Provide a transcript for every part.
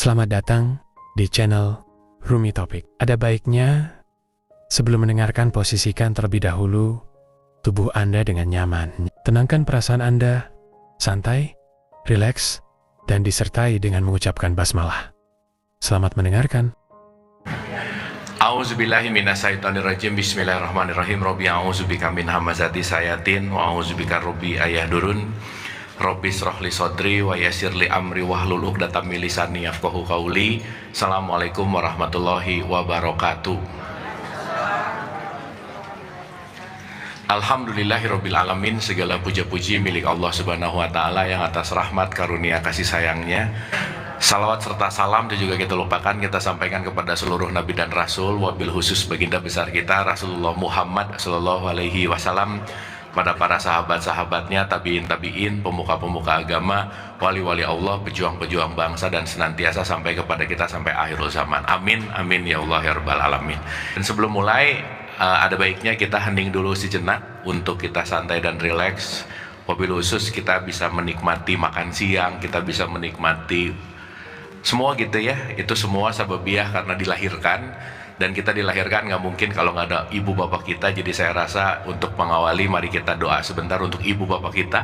Selamat datang di channel Rumi Topik. Ada baiknya sebelum mendengarkan, posisikan terlebih dahulu tubuh Anda dengan nyaman. Tenangkan perasaan Anda, santai, rileks, dan disertai dengan mengucapkan basmalah. Selamat mendengarkan. A'udzubillahi minasyaitonirrajim. Bismillahirrahmanirrahim. Rabbi a'udzubika min hamazati sayatin wa a'udzubika rabbi ayahdurun. Rabbi shrahli sodri wa yassirli amri wahlul 'uqdatam min lisani yafqahu qauli. Assalamualaikum warahmatullahi wabarakatuh. Alhamdulillahirabbil alamin. Segala puja-puji milik Allah Subhanahu wa taala yang atas rahmat karunia kasih sayangnya. Salawat serta salam dan juga kita lupakan kita sampaikan kepada seluruh nabi dan rasul, wabil khusus baginda besar kita Rasulullah Muhammad sallallahu alaihi wasallam, pada para sahabat-sahabatnya, tabiin, pemuka-pemuka agama, wali-wali Allah, pejuang-pejuang bangsa, dan senantiasa sampai kepada kita sampai akhirul zaman. Amin, amin ya Allah ya rabbal alamin. Dan sebelum mulai, ada baiknya kita hening dulu sejenak untuk kita santai dan rileks. Wabil khusus kita bisa menikmati makan siang, kita bisa menikmati semua gitu ya. Itu semua sababiah karena dilahirkan, dan kita dilahirkan nggak mungkin kalau nggak ada ibu bapak kita. Jadi saya rasa untuk mengawali, mari kita doa sebentar untuk ibu bapak kita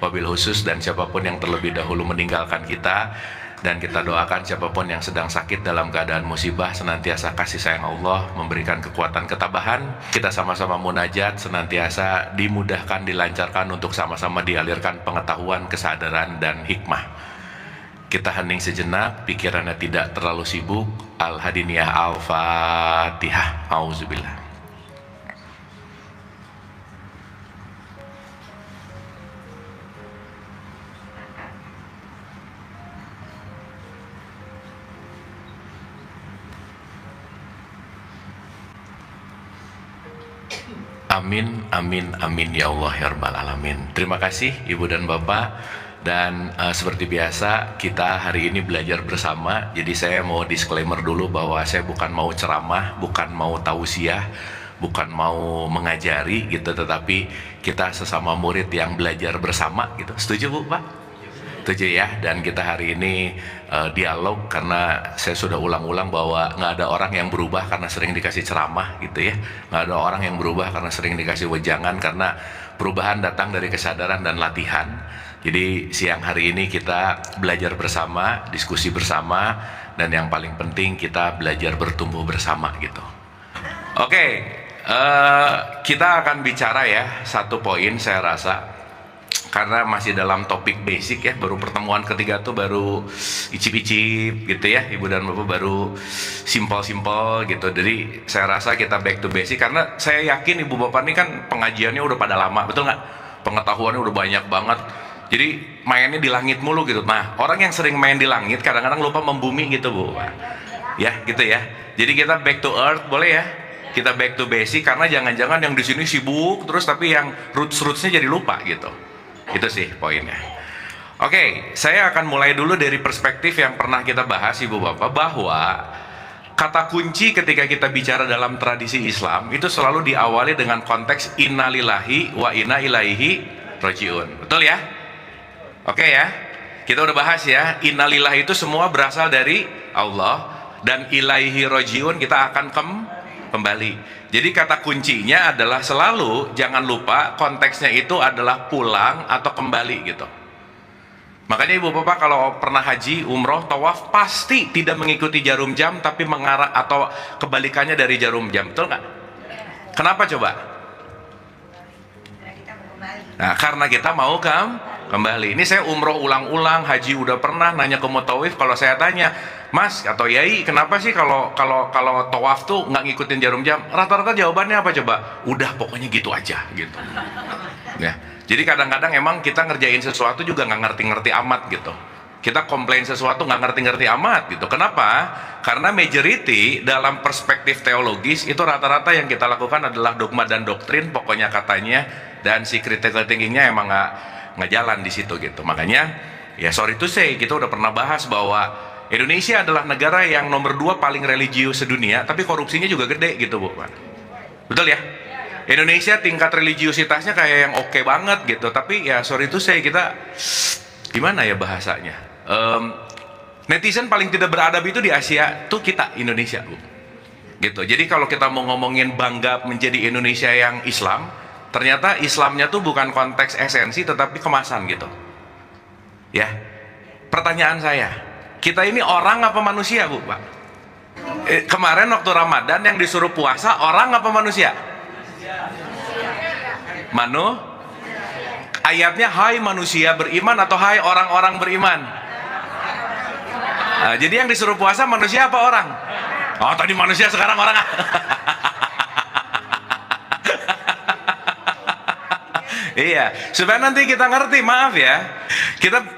wabil khusus, dan siapapun yang terlebih dahulu meninggalkan kita. Dan kita doakan siapapun yang sedang sakit dalam keadaan musibah, senantiasa kasih sayang Allah memberikan kekuatan ketabahan. Kita sama-sama munajat, senantiasa dimudahkan, dilancarkan untuk sama-sama dialirkan pengetahuan, kesadaran, dan hikmah. Kita hening sejenak, pikirannya tidak terlalu sibuk. Al-Hadiniyah Al-Fatihah. Auzubillah. Amin, amin, amin ya Allah ya rabbal alamin. Terima kasih Ibu dan Bapak. Dan seperti biasa kita hari ini belajar bersama. Jadi saya mau disclaimer dulu bahwa saya bukan mau ceramah, bukan mau tausiah, bukan mau mengajari gitu, tetapi kita sesama murid yang belajar bersama gitu. Setuju Bu, Pak? Setuju ya. Dan kita hari ini dialog, karena saya sudah ulang-ulang bahwa nggak ada orang yang berubah karena sering dikasih ceramah gitu ya. Nggak ada orang yang berubah karena sering dikasih wejangan, karena perubahan datang dari kesadaran dan latihan. Jadi siang hari ini kita belajar bersama, diskusi bersama, dan yang paling penting kita belajar bertumbuh bersama gitu. Oke, kita akan bicara ya satu poin saya rasa, karena masih dalam topik basic ya, baru pertemuan ketiga tuh baru icip-icip gitu ya, Ibu dan Bapak baru simpel-simpel gitu. Jadi saya rasa kita back to basic, karena saya yakin Ibu Bapak ini kan pengajiannya udah pada lama, betul nggak? Pengetahuannya udah banyak banget. Jadi mainnya di langit mulu gitu. Nah, orang yang sering main di langit kadang-kadang lupa membumi gitu Bu. Ya gitu ya. Jadi kita back to earth, boleh ya? Kita back to basic, karena jangan-jangan yang di sini sibuk terus tapi yang roots-rootsnya jadi lupa gitu. Itu sih poinnya. Oke, saya akan mulai dulu dari perspektif yang pernah kita bahas Ibu Bapak, bahwa kata kunci ketika kita bicara dalam tradisi Islam itu selalu diawali dengan konteks innalillahi wa inna ilaihi rajiun. Betul ya? Oke ya, kita udah bahas ya, innalillah itu semua berasal dari Allah, dan ilaihi rajiun kita akan kembali. Jadi kata kuncinya adalah selalu jangan lupa konteksnya itu adalah pulang atau kembali gitu. Makanya Ibu Bapak kalau pernah haji, umroh, tawaf, pasti tidak mengikuti jarum jam, tapi mengarah atau kebalikannya dari jarum jam, betul nggak? Kenapa coba? Nah, karena kita mau kembali. Ini saya umroh ulang-ulang, haji udah pernah, nanya ke mutawif, kalau saya tanya, Mas atau Yai, kenapa sih kalau tawaf tuh nggak ngikutin jarum jam? Rata-rata jawabannya apa coba? Udah pokoknya gitu aja gitu. Ya. Jadi kadang-kadang emang kita ngerjain sesuatu juga nggak ngerti-ngerti amat gitu. Kita komplain sesuatu nggak ngerti-ngerti amat gitu. Kenapa? Karena majority dalam perspektif teologis itu rata-rata yang kita lakukan adalah dogma dan doktrin, pokoknya katanya, dan si critical thinkingnya emang nggak jalan di situ gitu. Makanya ya sorry to say, kita udah pernah bahas bahwa Indonesia adalah negara yang nomor 2 paling religius sedunia, tapi korupsinya juga gede gitu Bu. Betul ya? Indonesia tingkat religiusitasnya kayak yang oke banget gitu, tapi ya sorry to say kita gimana ya bahasanya, Netizen paling tidak beradab itu di Asia tuh kita, Indonesia, Bu. Gitu. Jadi kalau kita mau ngomongin bangga menjadi Indonesia yang Islam, ternyata Islamnya tuh bukan konteks esensi tetapi kemasan gitu. Ya. Pertanyaan saya, kita ini orang apa manusia, Bu, Pak? Kemarin waktu Ramadan yang disuruh puasa orang apa manusia? Ayatnya hai manusia beriman atau hai orang-orang beriman? Nah, jadi yang disuruh puasa manusia apa orang? Oh, tadi manusia, sekarang orang. Iya, supaya nanti kita ngerti, maaf ya.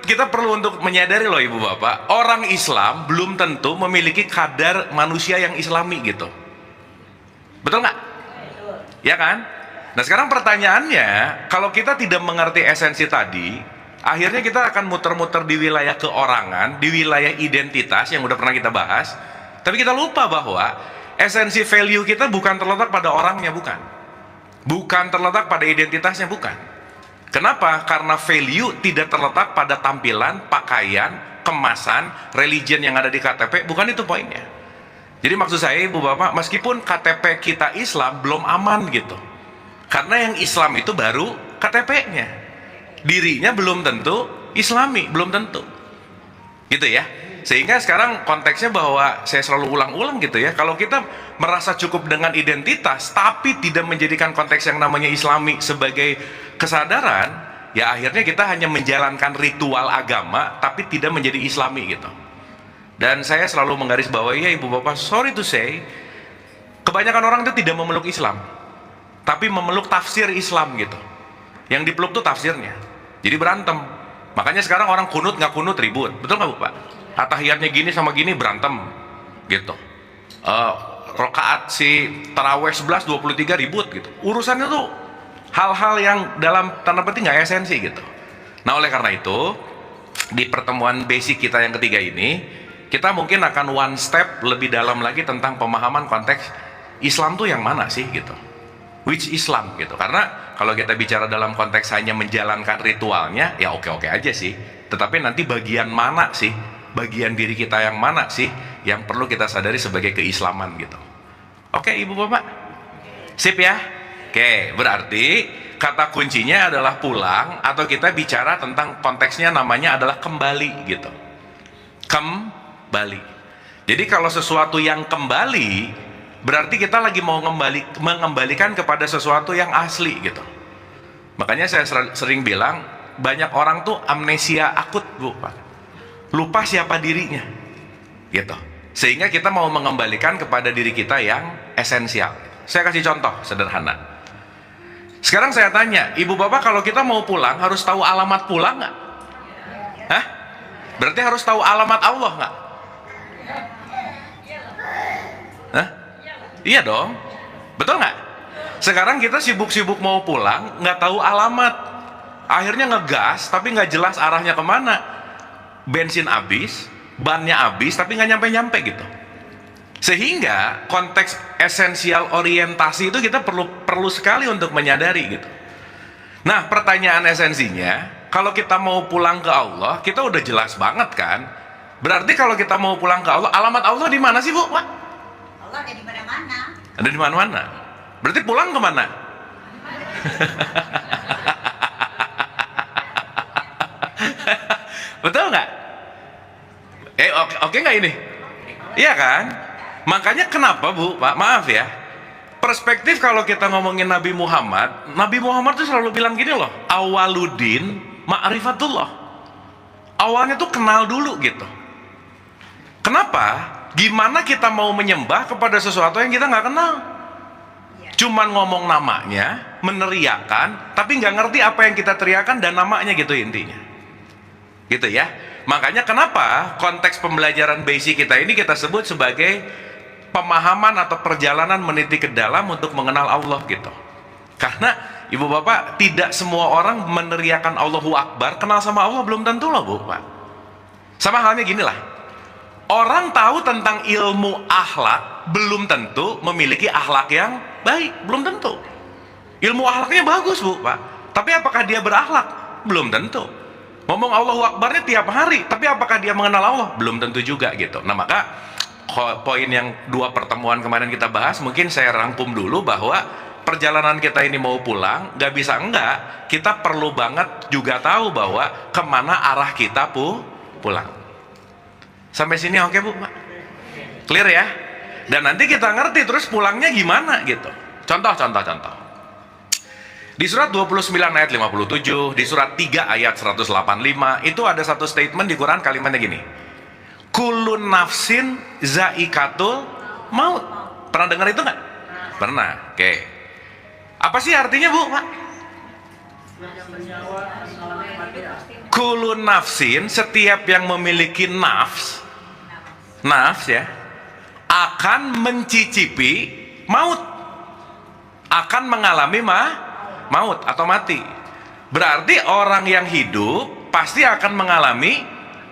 Kita perlu untuk menyadari loh Ibu Bapak, orang Islam belum tentu memiliki kadar manusia yang Islami gitu. Betul nggak? Ya kan? Nah sekarang pertanyaannya, kalau kita tidak mengerti esensi tadi, akhirnya kita akan muter-muter di wilayah keorangan, di wilayah identitas yang udah pernah kita bahas, tapi kita lupa bahwa esensi value kita bukan terletak pada orangnya, bukan terletak pada identitasnya, bukan. Kenapa? Karena value tidak terletak pada tampilan, pakaian, kemasan, religion yang ada di KTP, bukan itu poinnya. Jadi maksud saya Ibu Bapak, meskipun KTP kita Islam belum aman gitu, karena yang Islam itu baru KTP-nya, dirinya belum tentu Islami, belum tentu gitu ya. Sehingga sekarang konteksnya bahwa saya selalu ulang-ulang gitu ya, kalau kita merasa cukup dengan identitas tapi tidak menjadikan konteks yang namanya Islami sebagai kesadaran, ya akhirnya kita hanya menjalankan ritual agama tapi tidak menjadi Islami gitu. Dan saya selalu menggarisbawahi, ya Ibu Bapak, sorry to say, kebanyakan orang itu tidak memeluk Islam tapi memeluk tafsir Islam gitu. Yang dipeluk tuh tafsirnya, jadi berantem. Makanya sekarang orang kunut nggak kunut ribut, betul nggak Bu Pak? Atahiyatnya gini sama gini berantem gitu. Rakaat si taraweh 11 23 ribut gitu. Urusannya tuh hal-hal yang dalam tanda petik nggak esensi gitu. Nah oleh karena itu di pertemuan basic kita yang ketiga ini, kita mungkin akan one step lebih dalam lagi tentang pemahaman konteks Islam tuh yang mana sih gitu, which Islam gitu. Karena kalau kita bicara dalam konteks hanya menjalankan ritualnya, ya oke-oke aja sih, tetapi nanti bagian mana sih, bagian diri kita yang mana sih yang perlu kita sadari sebagai keislaman gitu. Oke Ibu Bapak, sip ya. Oke, berarti kata kuncinya adalah pulang, atau kita bicara tentang konteksnya namanya adalah kembali gitu. Kembali. Jadi kalau sesuatu yang kembali, berarti kita lagi mau mengembalikan kepada sesuatu yang asli gitu. Makanya saya sering bilang, banyak orang tuh amnesia akut Bu Pak, lupa siapa dirinya gitu. Sehingga kita mau mengembalikan kepada diri kita yang esensial. Saya kasih contoh sederhana. Sekarang saya tanya, Ibu Bapak, kalau kita mau pulang harus tahu alamat pulang nggak? Hah? Berarti harus tahu alamat Allah nggak? Hah? Iya dong, betul nggak? Sekarang kita sibuk-sibuk mau pulang, nggak tahu alamat, akhirnya ngegas tapi nggak jelas arahnya kemana. Bensin habis, bannya habis, tapi nggak nyampe-nyampe gitu. Sehingga konteks esensial orientasi itu kita perlu sekali untuk menyadari gitu. Nah pertanyaan esensinya, kalau kita mau pulang ke Allah, kita udah jelas banget kan. Berarti kalau kita mau pulang ke Allah, alamat Allah di mana sih Bu? Wah, Allah ada di mana-mana. ada di mana-mana. Berarti pulang kemana? Betul nggak? Oke nggak ini? Iya kan? Makanya kenapa Bu, Pak, maaf ya, perspektif kalau kita ngomongin Nabi Muhammad tuh selalu bilang gini loh, awaludin ma'rifatullah. Awalnya tuh kenal dulu gitu. Kenapa? Gimana kita mau menyembah kepada sesuatu yang kita nggak kenal? Cuman ngomong namanya, meneriakan, tapi nggak ngerti apa yang kita teriakan dan namanya gitu intinya. Gitu ya. Makanya kenapa konteks pembelajaran basic kita ini kita sebut sebagai pemahaman atau perjalanan meniti ke dalam untuk mengenal Allah gitu. Karena Ibu Bapak, tidak semua orang meneriakan Allahu Akbar kenal sama Allah, belum tentu loh Bu Pak. Sama halnya gini lah, orang tahu tentang ilmu akhlak belum tentu memiliki akhlak yang baik, belum tentu. Ilmu akhlaknya bagus Bu Pak, tapi apakah dia berakhlak? Belum tentu. Ngomong Allahu Akbarnya tiap hari, tapi apakah dia mengenal Allah? Belum tentu juga gitu. Nah maka poin yang 2 pertemuan kemarin kita bahas, mungkin saya rangkum dulu bahwa perjalanan kita ini mau pulang, gak bisa enggak, kita perlu banget juga tahu bahwa kemana arah kita pulang. Sampai sini oke Bu? Clear ya? Dan nanti kita ngerti terus pulangnya gimana gitu. Contoh. Di surat 29 ayat 57, di surat 3 ayat 185, itu ada satu statement di Quran, kalimatnya gini. Kulun nafsin zaikatul maut. Pernah dengar itu nggak? Pernah. Oke. Apa sih artinya Bu, Pak? Kulun nafsin, setiap yang memiliki nafs ya, akan mencicipi maut, akan mengalami maut atau mati. Berarti orang yang hidup pasti akan mengalami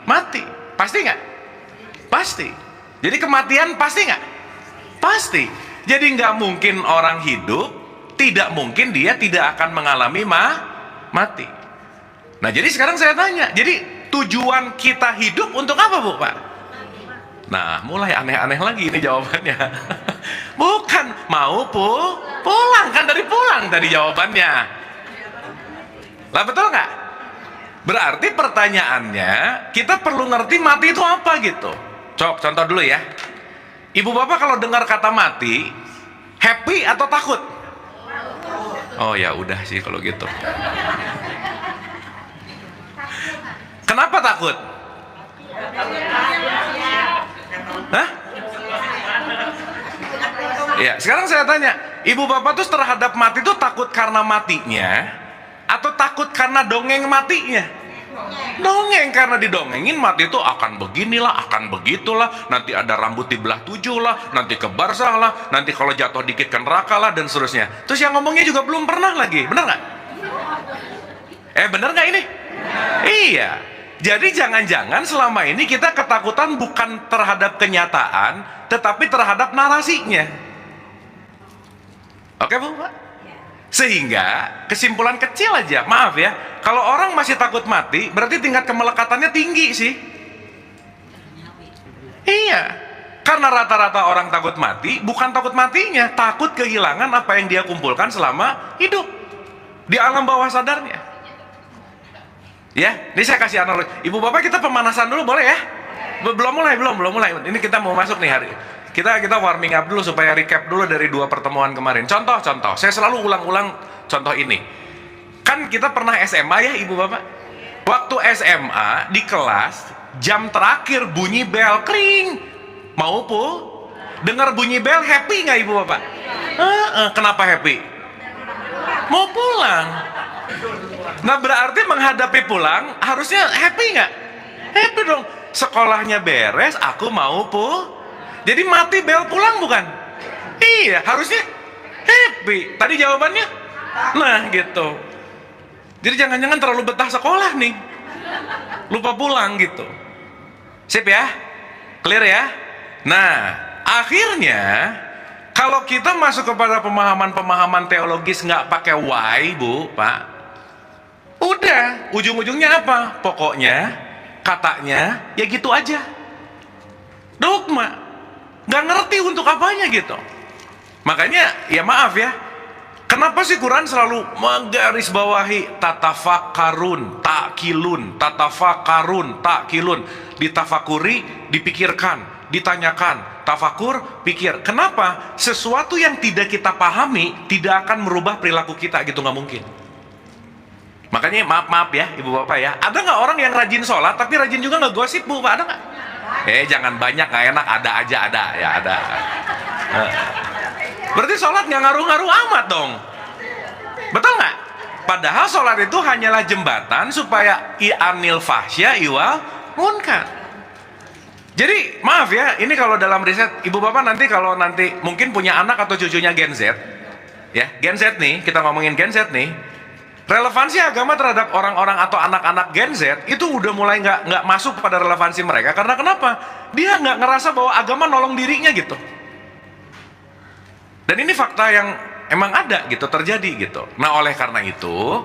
mati. Pasti nggak? Pasti. Jadi kematian pasti nggak? Pasti. Jadi nggak mungkin orang hidup, tidak mungkin dia tidak akan mengalami mati. Nah jadi sekarang saya tanya, jadi tujuan kita hidup untuk apa Bu Pak? Nah mulai aneh-aneh lagi ini jawabannya. Bukan mau pulang, kan dari pulang tadi jawabannya. Lah betul nggak? Berarti pertanyaannya, kita perlu ngerti mati itu apa gitu. Contoh dulu ya. Ibu bapak kalau dengar kata mati, happy atau takut? Oh ya udah sih kalau gitu. Kenapa takut? Hah? Ya, sekarang saya tanya, ibu bapak tuh terhadap mati tuh takut karena matinya atau takut karena dongeng matinya? Dongeng, karena didongengin mati itu akan beginilah, akan begitulah, nanti ada rambut dibelah 7 lah, nanti ke barzah lah, nanti kalau jatuh dikit ke neraka lah, dan seterusnya. Terus yang ngomongnya juga belum pernah lagi, bener nggak? Bener nggak ini? Iya. Jadi jangan-jangan selama ini kita ketakutan bukan terhadap kenyataan, tetapi terhadap narasinya. Oke Bu Pak? Sehingga kesimpulan kecil aja, maaf ya, kalau orang masih takut mati, berarti tingkat kemelekatannya tinggi sih. Iya, karena rata-rata orang takut mati, bukan takut matinya, takut kehilangan apa yang dia kumpulkan selama hidup di alam bawah sadarnya. Ya, ini saya kasih analogi. Ibu bapak kita pemanasan dulu boleh ya? Belum mulai. Ini kita mau masuk nih hari. Kita warming up dulu supaya recap dulu dari 2 pertemuan kemarin. Contoh. Saya selalu ulang-ulang contoh ini. Kan kita pernah SMA ya ibu bapak? Waktu SMA di kelas, jam terakhir bunyi bel, kring. Mau dengar bunyi bel, happy nggak ibu bapak? Kenapa happy? Mau pulang. Nah berarti menghadapi pulang harusnya happy nggak? Happy dong. Sekolahnya beres, aku mau jadi mati bel pulang bukan? Iya, harusnya happy. Tadi jawabannya? Nah gitu. Jadi jangan-jangan terlalu betah sekolah nih, lupa pulang gitu. Sip ya? Clear ya? Nah akhirnya kalau kita masuk kepada pemahaman-pemahaman teologis nggak pakai why Bu Pak, udah ujung-ujungnya apa? Pokoknya katanya ya gitu aja, dogma, nggak ngerti untuk apanya gitu. Makanya ya maaf ya, kenapa sih Quran selalu menggarisbawahi tatafakarun takilun, tatafakarun takilun, ditafakuri, dipikirkan, ditanyakan, tafakur, pikir. Kenapa? Sesuatu yang tidak kita pahami tidak akan merubah perilaku kita gitu, nggak mungkin. Makanya maaf ya ibu bapak ya, ada nggak orang yang rajin sholat tapi rajin juga ngegosip Bu Pak? Ada nggak? Jangan banyak, nggak enak, ada aja, ada ya, ada. Berarti sholat nggak ngaruh-ngaruh amat dong, betul nggak? Padahal sholat itu hanyalah jembatan supaya i'anil fahsya iwal munkar. Jadi maaf ya, ini kalau dalam riset ibu bapak nanti kalau nanti mungkin punya anak atau cucunya Gen Z ya, Gen Z nih, kita ngomongin Gen Z nih, relevansi agama terhadap orang-orang atau anak-anak Gen Z itu udah mulai nggak masuk pada relevansi mereka. Karena kenapa? Dia nggak ngerasa bahwa agama nolong dirinya gitu. Dan ini fakta yang emang ada gitu, terjadi gitu. Nah oleh karena itu,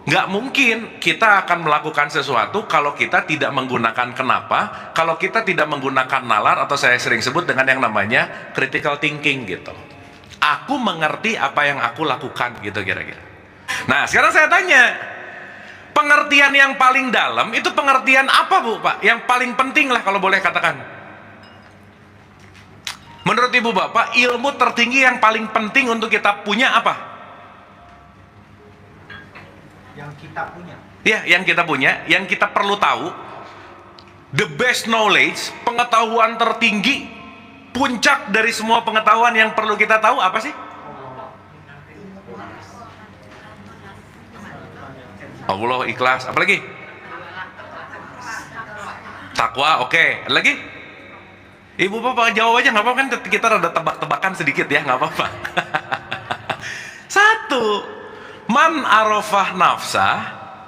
Nggak mungkin kita akan melakukan sesuatu kalau kita tidak menggunakan kenapa, kalau kita tidak menggunakan nalar, atau saya sering sebut dengan yang namanya critical thinking gitu. Aku mengerti apa yang aku lakukan gitu kira-kira. Nah sekarang saya tanya, pengertian yang paling dalam itu pengertian apa Bu Pak? Yang paling penting lah kalau boleh katakan. Menurut Ibu Bapak, ilmu tertinggi yang paling penting untuk kita punya apa? Yang kita punya. Ya, yang kita punya, yang kita perlu tahu. The best knowledge, pengetahuan tertinggi, puncak dari semua pengetahuan yang perlu kita tahu apa sih? Allah, ikhlas, apa lagi? Takwa, oke. Ada lagi? Ibu Bapak jawab aja, nggak apa-apa kan, kita rada tebak-tebakan sedikit ya, nggak apa-apa. Satu, man arafah nafsah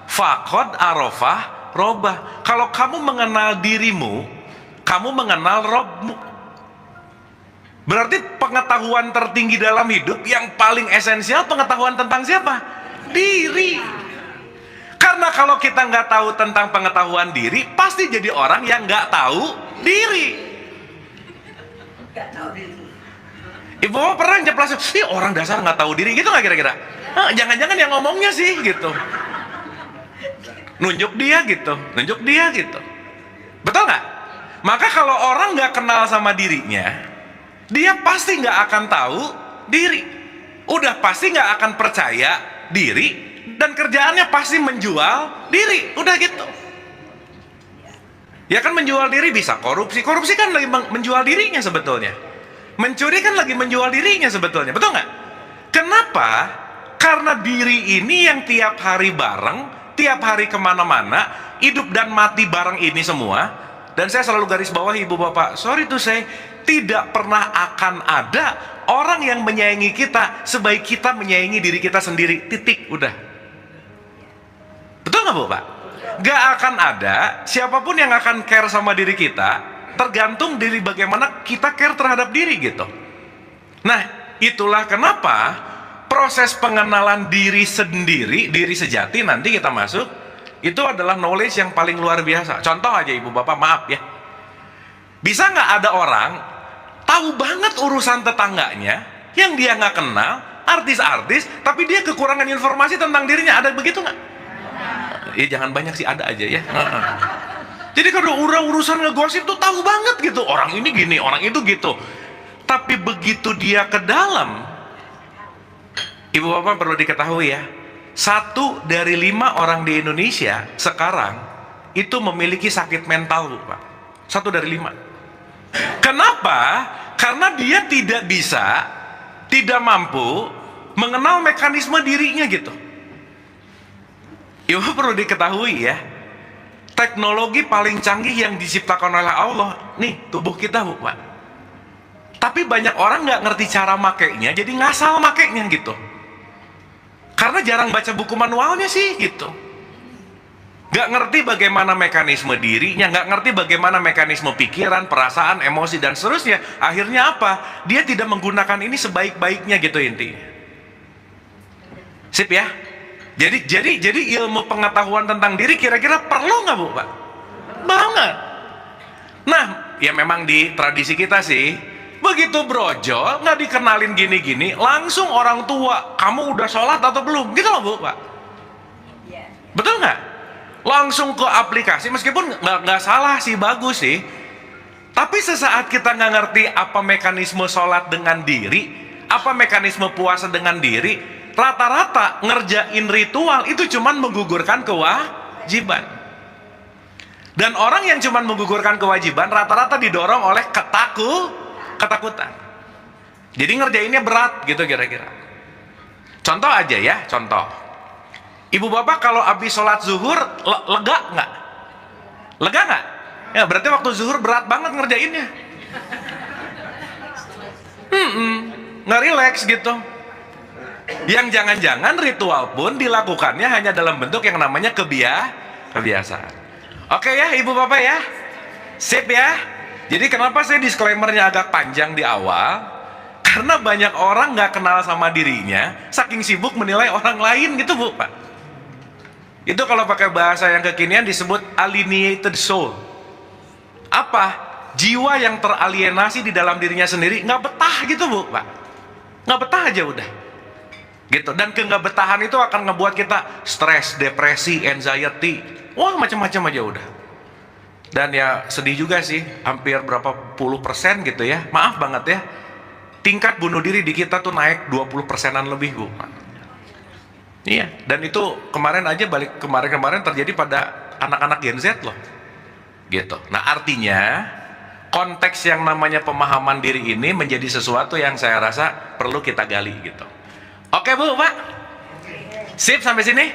faqad arafah robbah. Kalau kamu mengenal dirimu, kamu mengenal Robmu. Berarti pengetahuan tertinggi dalam hidup yang paling esensial pengetahuan tentang siapa? Diri. Karena kalau kita nggak tahu tentang pengetahuan diri, pasti jadi orang yang nggak tahu diri. Ibu Bapak pernah nyeplas, orang dasar nggak tahu diri gitu nggak kira-kira? Jangan-jangan yang ngomongnya sih gitu. Nunjuk dia gitu. Betul nggak? Maka kalau orang nggak kenal sama dirinya, dia pasti nggak akan tahu diri. Udah pasti nggak akan percaya diri, dan kerjaannya pasti menjual diri. Udah gitu. Ya kan, menjual diri bisa korupsi. Korupsi kan lagi menjual dirinya sebetulnya. Mencuri kan lagi menjual dirinya sebetulnya. Betul nggak? Kenapa? Karena diri ini yang tiap hari bareng, tiap hari kemana-mana, hidup dan mati bareng ini semua. Dan saya selalu garis bawah Ibu Bapak, sorry tuh saya, tidak pernah akan ada orang yang menyayangi kita sebaik kita menyayangi diri kita sendiri. Titik, udah. Betul nggak Bu Pak? Gak akan ada siapapun yang akan care sama diri kita, tergantung dari bagaimana kita care terhadap diri gitu. Nah, itulah kenapa proses pengenalan diri sendiri, diri sejati, nanti kita masuk, itu adalah knowledge yang paling luar biasa. Contoh aja Ibu Bapak, maaf ya, bisa nggak ada orang tahu banget urusan tetangganya yang dia nggak kenal, artis-artis, tapi dia kekurangan informasi tentang dirinya? Ada begitu nggak? Jangan banyak sih, ada aja ya. Jadi kalau urusan ngegosip tuh tahu banget gitu, orang ini gini, orang itu gitu. Tapi begitu dia ke dalam, Ibu Bapak perlu diketahui ya, 1 dari 5 orang di Indonesia sekarang itu memiliki sakit mental, Pak. 1 dari 5. Kenapa? Karena dia tidak bisa, tidak mampu mengenal mekanisme dirinya gitu. Ibu perlu diketahui ya, teknologi paling canggih yang diciptakan oleh Allah, nih tubuh kita Bu Pak. Tapi banyak orang nggak ngerti cara makainya, jadi ngasal makainya gitu. Karena jarang baca buku manualnya sih gitu. Nggak ngerti bagaimana mekanisme dirinya, nggak ngerti bagaimana mekanisme pikiran, perasaan, emosi, dan seterusnya. Akhirnya apa? Dia tidak menggunakan ini sebaik-baiknya gitu intinya. Sip ya? Jadi ilmu pengetahuan tentang diri kira-kira perlu nggak Bu Pak? Banget. Nah, ya memang di tradisi kita sih, begitu brojol nggak dikenalin gini-gini, langsung orang tua, kamu udah sholat atau belum? Gitu loh Bu Pak. Betul nggak? Langsung ke aplikasi, meskipun nggak salah sih, bagus sih. Tapi sesaat kita nggak ngerti apa mekanisme sholat dengan diri, apa mekanisme puasa dengan diri, rata-rata ngerjain ritual itu cuman menggugurkan kewajiban. Dan orang yang cuman menggugurkan kewajiban rata-rata didorong oleh ketakutan. Jadi ngerjainnya berat gitu kira-kira. Contoh aja ya, contoh. Ibu Bapak kalau habis sholat zuhur lega nggak? Lega nggak? Ya berarti waktu zuhur berat banget ngerjainnya. Nggak rileks gitu. Yang jangan-jangan ritual pun dilakukannya hanya dalam bentuk yang namanya kebiasaan. Oke ya Ibu Bapak ya, sip ya. Jadi kenapa saya disclaimernya agak panjang di awal? Karena banyak orang nggak kenal sama dirinya, saking sibuk menilai orang lain gitu Bu Pak. Itu kalau pakai bahasa yang kekinian disebut alienated soul. Apa? Jiwa yang teralienasi di dalam dirinya sendiri, nggak betah gitu Bu, Pak. Nggak betah aja udah. Gitu. Dan nggak betahan itu akan ngebuat kita stres, depresi, anxiety. Wah, macam-macam aja udah. Dan ya sedih juga sih, hampir berapa puluh persen gitu ya. Maaf banget ya. Tingkat bunuh diri di kita tuh naik 20%-an lebih, Bu. Iya, dan itu kemarin terjadi pada anak-anak Gen Z loh. Gitu. Nah, artinya konteks yang namanya pemahaman diri ini menjadi sesuatu yang saya rasa perlu kita gali gitu. Oke, Bu, Pak? Sip sampai sini?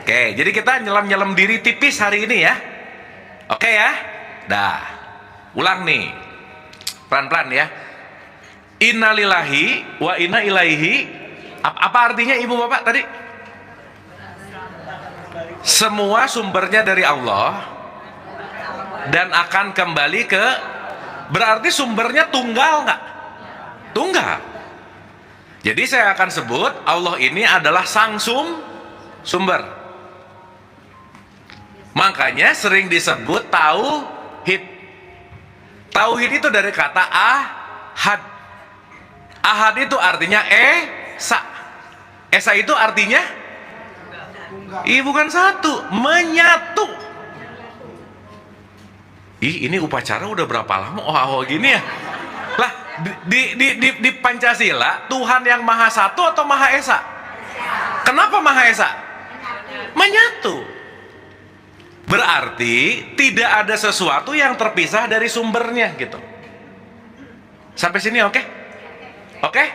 Oke, jadi kita nyelam-nyelam diri tipis hari ini ya. Oke ya? Dah. Ulang nih. Pelan-pelan ya. Innalillahi wa inna ilaihi. Apa artinya Ibu Bapak tadi? Semua sumbernya dari Allah dan akan kembali ke, berarti sumbernya tunggal nggak? Tunggal. Jadi saya akan sebut Allah ini adalah sang sumber. Makanya sering disebut tauhid. Tauhid itu dari kata ahad. Ahad itu artinya esa. Esa itu artinya bukan satu, menyatu. Ini upacara udah berapa lama? Oh gini ya. Lah di Pancasila Tuhan yang Maha Satu atau Maha Esa? Kenapa Maha Esa? Menyatu. Berarti tidak ada sesuatu yang terpisah dari sumbernya gitu. Sampai sini oke? Oke?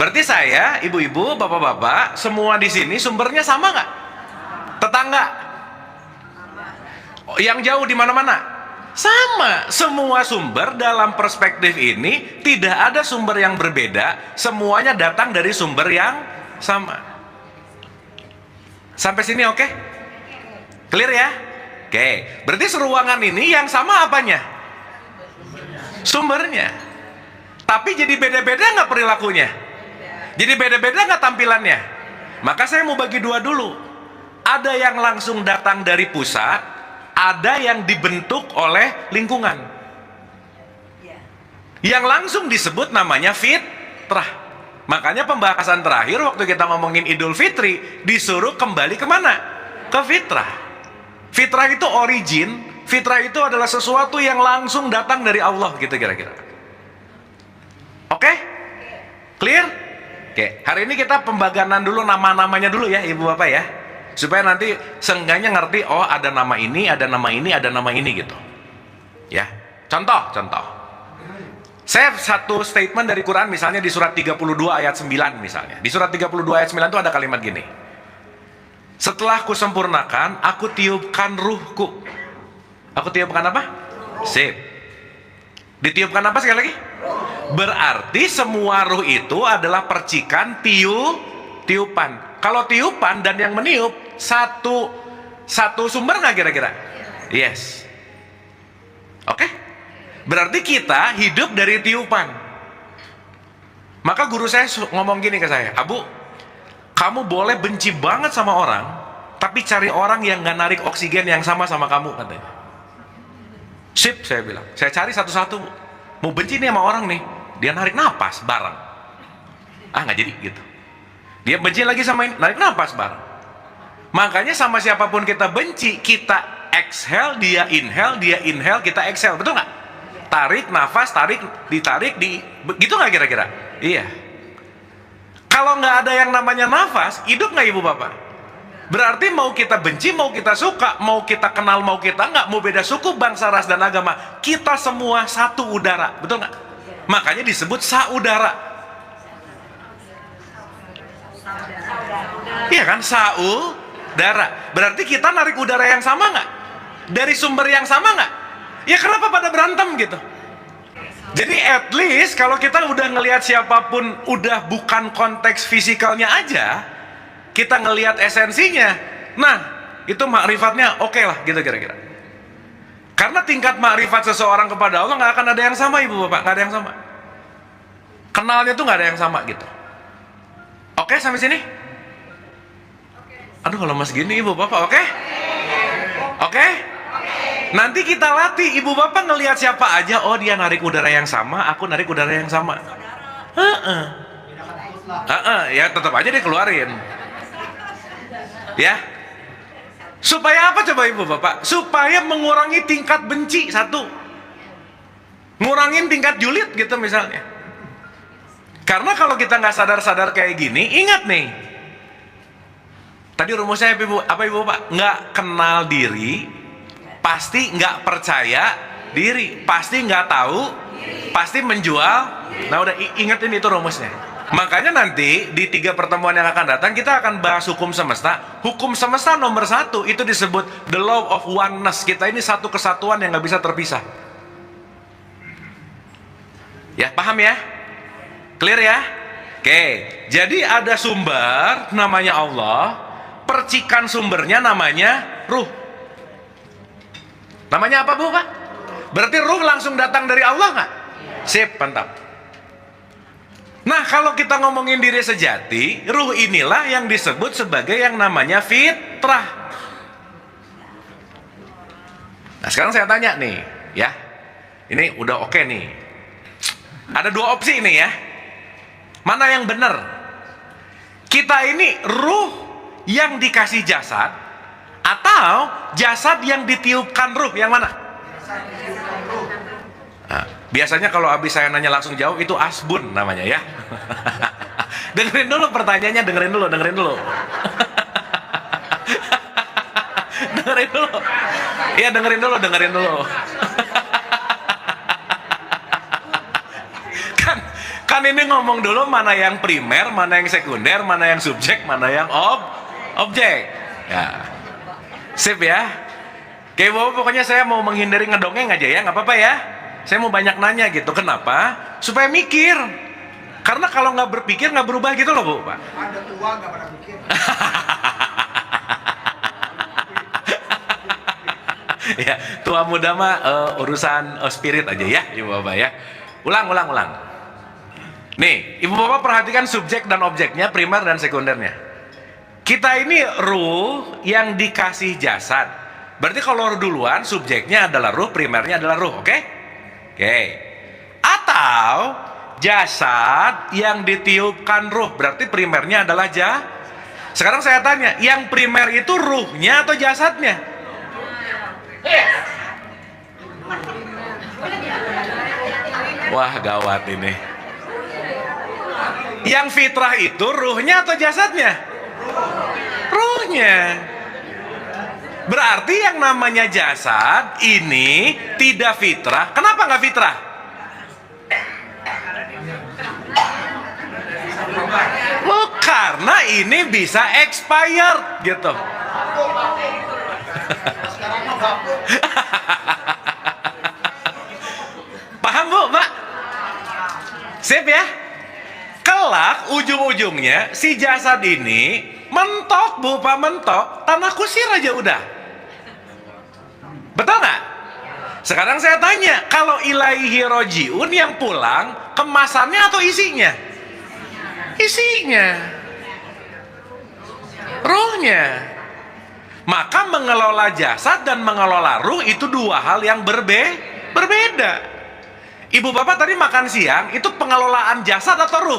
Berarti saya, ibu-ibu, bapak-bapak, semua di sini sumbernya sama nggak? Tetangga? Yang jauh di mana-mana? Sama. Semua sumber dalam perspektif ini tidak ada sumber yang berbeda. Semuanya datang dari sumber yang sama. Sampai sini oke? Clear ya? Oke, berarti seruangan ini yang sama apanya? Sumbernya. Tapi jadi beda-beda nggak perilakunya? Jadi beda-beda nggak tampilannya? Maka saya mau bagi dua dulu. Ada yang langsung datang dari pusat, ada yang dibentuk oleh lingkungan. Yang langsung disebut namanya fitrah. Makanya pembahasan terakhir waktu kita ngomongin Idul Fitri, disuruh kembali kemana? Ke fitrah. Fitrah itu origin, fitrah itu adalah sesuatu yang langsung datang dari Allah gitu kira-kira. Oke? Clear? Oke, hari ini kita pembaganan dulu nama-namanya dulu ya Ibu Bapak ya. Supaya nanti seenggaknya ngerti, oh ada nama ini, ada nama ini, ada nama ini gitu. Ya. Contoh. Saya satu statement dari Quran misalnya di surat 32 ayat 9 misalnya. Di surat 32 ayat 9 itu ada kalimat gini. Setelah kusempurnakan, aku tiupkan ruhku. Aku tiupkan apa? Sip. Ditiupkan apa sekali lagi? Berarti semua ruh itu adalah percikan tiupan. Kalau tiupan dan yang meniup satu sumber nggak kira-kira? Yes. Oke? Berarti kita hidup dari tiupan. Maka guru saya ngomong gini ke saya, Abu, kamu boleh benci banget sama orang, tapi cari orang yang gak narik oksigen yang sama kamu, katanya. Sip, saya bilang. Saya cari satu-satu. Mau benci nih sama orang nih, dia narik napas bareng. Nggak jadi gitu. Dia benci lagi sama ini, narik napas bareng. Makanya sama siapapun kita benci, kita exhale, dia inhale, kita exhale. Betul nggak? Tarik nafas, ditarik, gitu nggak kira-kira? Iya. Kalau nggak ada yang namanya nafas, hidup nggak Ibu Bapak? Berarti mau kita benci, mau kita suka, mau kita kenal, mau kita nggak, mau beda suku, bangsa, ras, dan agama, kita semua satu udara, betul nggak? Makanya disebut saudara. Iya kan, saudara. Berarti kita narik udara yang sama nggak? Dari sumber yang sama nggak? Ya kenapa pada berantem gitu? Jadi at least kalau kita udah ngelihat siapapun udah bukan konteks fisikalnya aja, kita ngelihat esensinya, nah itu makrifatnya oke lah gitu kira-kira. Karena tingkat makrifat seseorang kepada Allah nggak akan ada yang sama Ibu Bapak, nggak ada yang sama. Kenalnya tuh nggak ada yang sama gitu. Oke sampai sini? Aduh kalau mas gini ibu bapak, oke? Oke? Nanti kita latih ibu bapak ngelihat siapa aja, oh dia narik udara yang sama, aku narik udara yang sama. Heeh. Ya tetap aja dikeluarin. Ya. Supaya apa coba ibu bapak? Supaya mengurangi tingkat benci satu. Ngurangin tingkat julid gitu misalnya. Karena kalau kita nggak sadar-sadar kayak gini, ingat nih. Tadi rumusnya apa ibu bapak? Nggak kenal diri, pasti nggak percaya diri, pasti nggak tahu, pasti menjual. Nah udah ingetin itu rumusnya. Makanya nanti di 3 pertemuan yang akan datang kita akan bahas hukum semesta. Hukum semesta nomor 1 itu disebut the law of oneness. Kita ini satu kesatuan yang nggak bisa terpisah. Ya paham ya? Clear ya? Oke, jadi ada sumber namanya Allah, percikan sumbernya namanya ruh. Namanya apa bu pak? Berarti ruh langsung datang dari Allah nggak? Sip, mantap. Nah kalau kita ngomongin diri sejati, ruh inilah yang disebut sebagai yang namanya fitrah. Nah sekarang saya tanya nih, ya, ini udah oke nih. Ada 2 opsi nih ya. Mana yang benar? Kita ini ruh yang dikasih jasad atau jasad yang ditiupkan ruh, yang mana? Nah, biasanya kalau habis saya nanya langsung jawab itu asbun namanya ya. Dengerin dulu pertanyaannya, dengerin dulu. Dengerin dulu. Iya dengerin dulu. Kan ini ngomong dulu mana yang primer, mana yang sekunder, mana yang subjek, mana yang objek. Ya. Sip ya. Oke, pokoknya saya mau menghindari ngedongeng aja ya, nggak apa-apa ya. Saya mau banyak nanya gitu. Kenapa? Supaya mikir. Karena kalau nggak berpikir nggak berubah gitu loh bu, pak. Ada tua nggak pada mikir. Ya, tua muda mah urusan spirit aja ya, ibu bapak ya. Ulang. Nih, ibu bapak perhatikan subjek dan objeknya, primer dan sekundernya. Kita ini ruh yang dikasih jasad. Berarti kalau duluan subjeknya adalah ruh, primernya adalah ruh, oke? Oke. Atau jasad yang ditiupkan ruh, berarti primernya adalah Sekarang saya tanya, yang primer itu ruhnya atau jasadnya? Wah, gawat ini. Yang fitrah itu ruhnya atau jasadnya? Ruhnya. Berarti yang namanya jasad ini tidak fitrah. Kenapa nggak fitrah? Karena ini bisa expired gitu. Paham bu, pak? Sip ya? Kelak ujung-ujungnya si jasad ini mentok bu, pak, mentok tanah kusir aja udah. Betul nggak? Sekarang saya tanya, kalau ilaihi rojiun yang pulang kemasannya atau isinya? Isinya, ruhnya. Maka mengelola jasad dan mengelola ruh itu 2 hal yang berbeda. Ibu bapak tadi makan siang itu pengelolaan jasad atau ruh?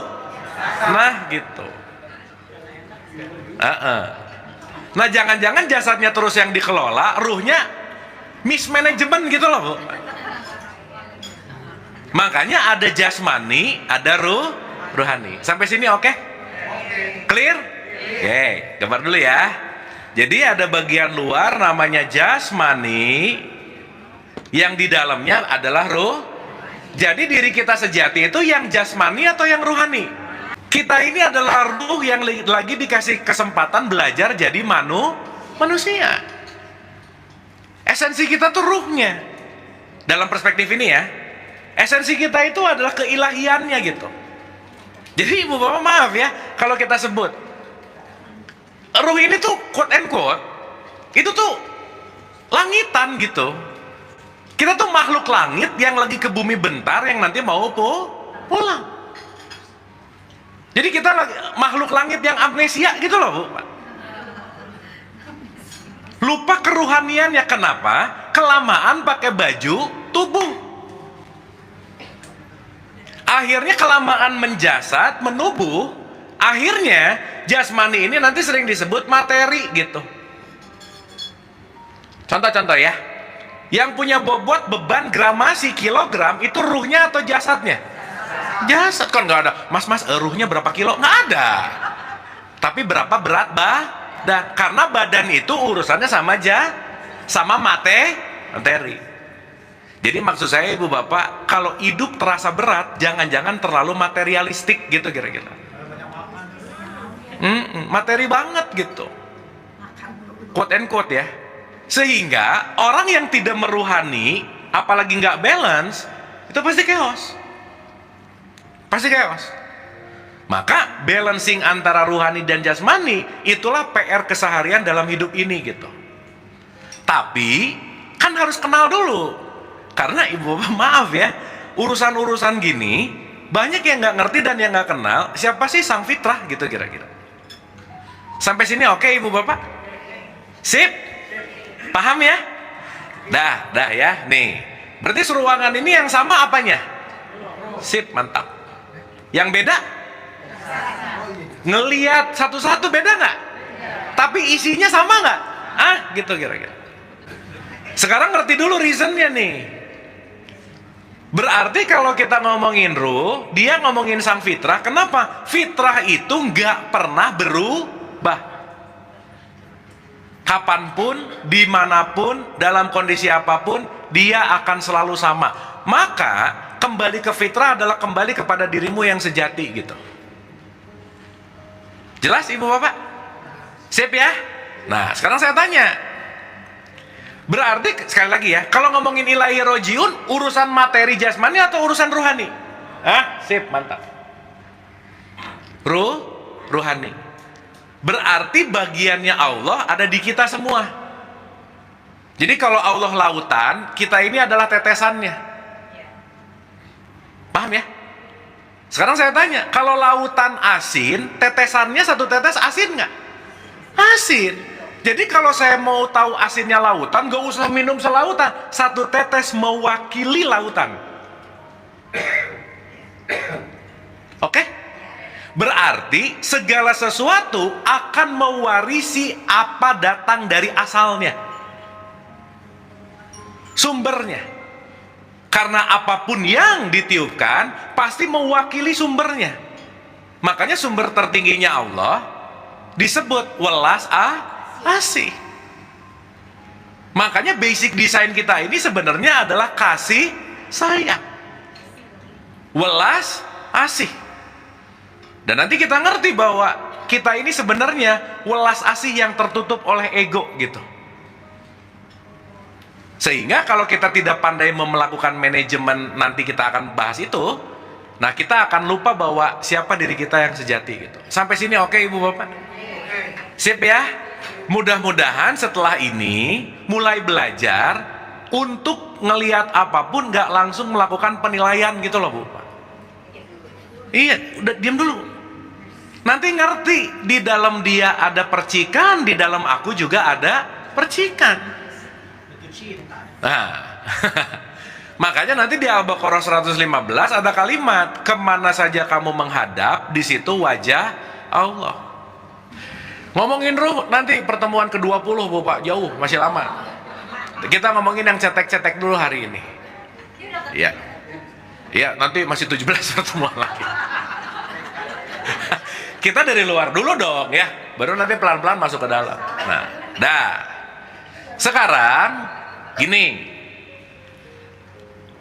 Nah gitu. Nah jangan-jangan jasadnya terus yang dikelola, ruhnya mismanagement gitu loh bu. Makanya ada jasmani, ada ruhani. Sampai sini oke? Clear? Oke, gambar dulu ya. Jadi ada bagian luar namanya jasmani, yang di dalamnya adalah ruh. Jadi diri kita sejati itu yang jasmani atau yang ruhani? Kita ini adalah ruh yang lagi dikasih kesempatan belajar jadi manusia. Esensi kita tuh ruhnya. Dalam perspektif ini ya, esensi kita itu adalah keilahiannya gitu. Jadi ibu bapak maaf ya, kalau kita sebut ruh ini tuh quote and quote, itu tuh langitan gitu. Kita tuh makhluk langit yang lagi ke bumi bentar, yang nanti mau pulang. Jadi kita makhluk langit yang amnesia gitu loh bu. Lupa keruhaniannya. Kenapa? Kelamaan pakai baju tubuh. Akhirnya kelamaan menjasad, menubuh. Akhirnya jasmani ini nanti sering disebut materi gitu. Contoh-contoh ya. Yang punya bobot, beban, gramasi, kilogram, itu ruhnya atau jasadnya? Jasad. Kan nggak ada, mas ruhnya berapa kilo? Nggak ada. Tapi berapa berat badan? Karena badan itu urusannya sama materi. Jadi maksud saya ibu bapak, kalau hidup terasa berat, jangan-jangan terlalu materialistik gitu kira-kira. Materi banget gitu. Quote and quote ya. Sehingga orang yang tidak meruhani, apalagi nggak balance, itu pasti chaos. Pasti chaos. Maka balancing antara ruhani dan jasmani itulah PR keseharian dalam hidup ini gitu. Tapi kan harus kenal dulu. Karena ibu bapak maaf ya, urusan-urusan gini banyak yang nggak ngerti dan yang nggak kenal siapa sih sang fitrah gitu kira-kira. Sampai sini oke ibu bapak? Sip? Paham ya? Dah ya. Nih, berarti seruangan ini yang sama apanya? Sip, mantap. Yang beda? Ngelihat satu-satu beda nggak? Tapi isinya sama nggak? Gitu kira-kira. Sekarang ngerti dulu reasonnya nih. Berarti kalau kita ngomongin ruh, dia ngomongin sang fitrah. Kenapa? Fitrah itu nggak pernah berubah. Kapanpun, dimanapun, dalam kondisi apapun, dia akan selalu sama. Maka kembali ke fitrah adalah kembali kepada dirimu yang sejati gitu. Jelas ibu bapak? Sip ya? Nah sekarang saya tanya, berarti sekali lagi ya, kalau ngomongin ilahi rojiun, urusan materi jasmani atau urusan ruhani? Sip, mantap. Ruhani. Berarti bagiannya Allah ada di kita semua. Jadi kalau Allah lautan, kita ini adalah tetesannya. Paham ya? Sekarang saya tanya, kalau lautan asin, tetesannya satu tetes asin nggak? Asin. Jadi kalau saya mau tahu asinnya lautan, nggak usah minum selautan. Satu tetes mewakili lautan. Oke? Berarti segala sesuatu akan mewarisi apa datang dari asalnya, sumbernya. Karena apapun yang ditiupkan pasti mewakili sumbernya. Makanya sumber tertingginya Allah disebut welas asih. Makanya basic desain kita ini sebenarnya adalah kasih sayang, welas asih. Dan nanti kita ngerti bahwa kita ini sebenarnya welas asih yang tertutup oleh ego gitu. Sehingga kalau kita tidak pandai melakukan manajemen, nanti kita akan bahas itu. Nah kita akan lupa bahwa siapa diri kita yang sejati gitu. Sampai sini oke ibu bapak? Sip ya? Mudah-mudahan setelah ini mulai belajar untuk ngelihat apapun gak langsung melakukan penilaian gitu loh bu. Iya, udah diam dulu. Nanti ngerti, di dalam dia ada percikan, di dalam aku juga ada percikan. Nah, makanya nanti di Al-Baqarah 115 ada kalimat, kemana saja kamu menghadap, di situ wajah Allah. Ngomongin ruh, nanti pertemuan ke-20 Bu Pak, jauh, masih lama. Kita ngomongin yang cetek-cetek dulu hari ini. Iya. Iya, nanti masih 17 pertemuan lagi. Kita dari luar dulu dong ya, baru nanti pelan-pelan masuk ke dalam. Nah, sekarang gini,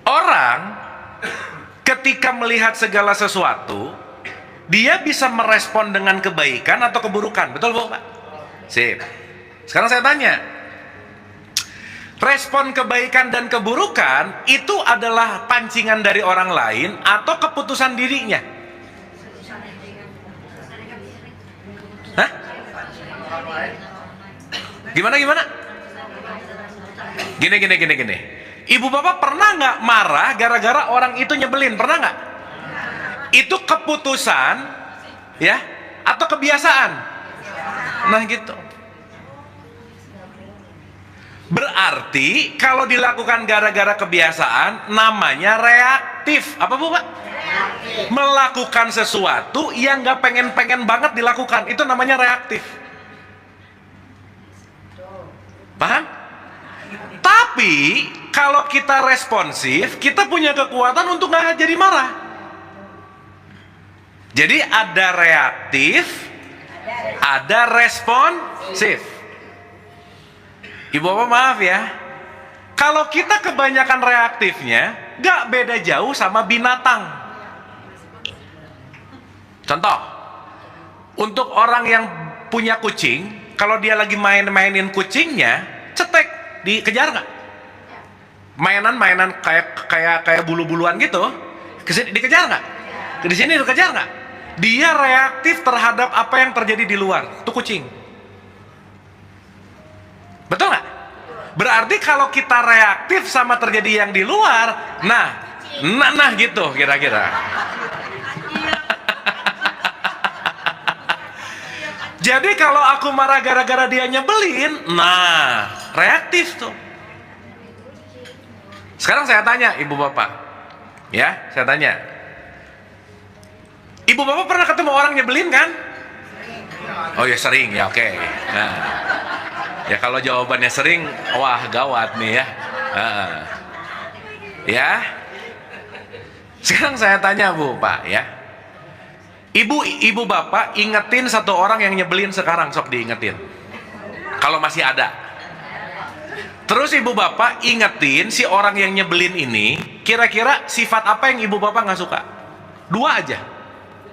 orang ketika melihat segala sesuatu, dia bisa merespon dengan kebaikan atau keburukan, betul bu Pak? Sip. Sekarang saya tanya, respon kebaikan dan keburukan itu adalah pancingan dari orang lain atau keputusan dirinya? Hah? Gimana? Gini. Ibu bapak pernah nggak marah gara-gara orang itu nyebelin? Pernah nggak? Itu keputusan, ya, atau kebiasaan? Nah gitu. Berarti kalau dilakukan gara-gara kebiasaan namanya reaktif. Apa Bu Pak? Melakukan sesuatu yang gak pengen-pengen banget dilakukan, itu namanya reaktif. Paham? Tapi kalau kita responsif, kita punya kekuatan untuk gak jadi marah. Jadi ada reaktif, ada responsif. Ibu bapak maaf ya, kalau kita kebanyakan reaktifnya, gak beda jauh sama binatang. Contoh, untuk orang yang punya kucing, kalau dia lagi mainin kucingnya, cetek, dikejar nggak? Mainan kayak bulu-buluan gitu, kesini dikejar nggak? Di sini dikejar nggak? Dia reaktif terhadap apa yang terjadi di luar, itu kucing. Betul nggak? Berarti kalau kita reaktif sama terjadi yang di luar, nah gitu kira-kira. Jadi kalau aku marah gara-gara dia nyebelin, nah reaktif tuh. Sekarang saya tanya ibu bapak, ya saya tanya, ibu bapak pernah ketemu orang nyebelin kan? Oh ya sering ya, oke. Nah, ya kalau jawabannya sering, wah gawat nih ya. Ya. Sekarang saya tanya Bu Pak ya. Ibu bapak ingetin satu orang yang nyebelin sekarang, sok diingetin. Kalau masih ada. Terus ibu bapak ingetin si orang yang nyebelin ini, kira-kira sifat apa yang ibu bapak nggak suka? 2 aja.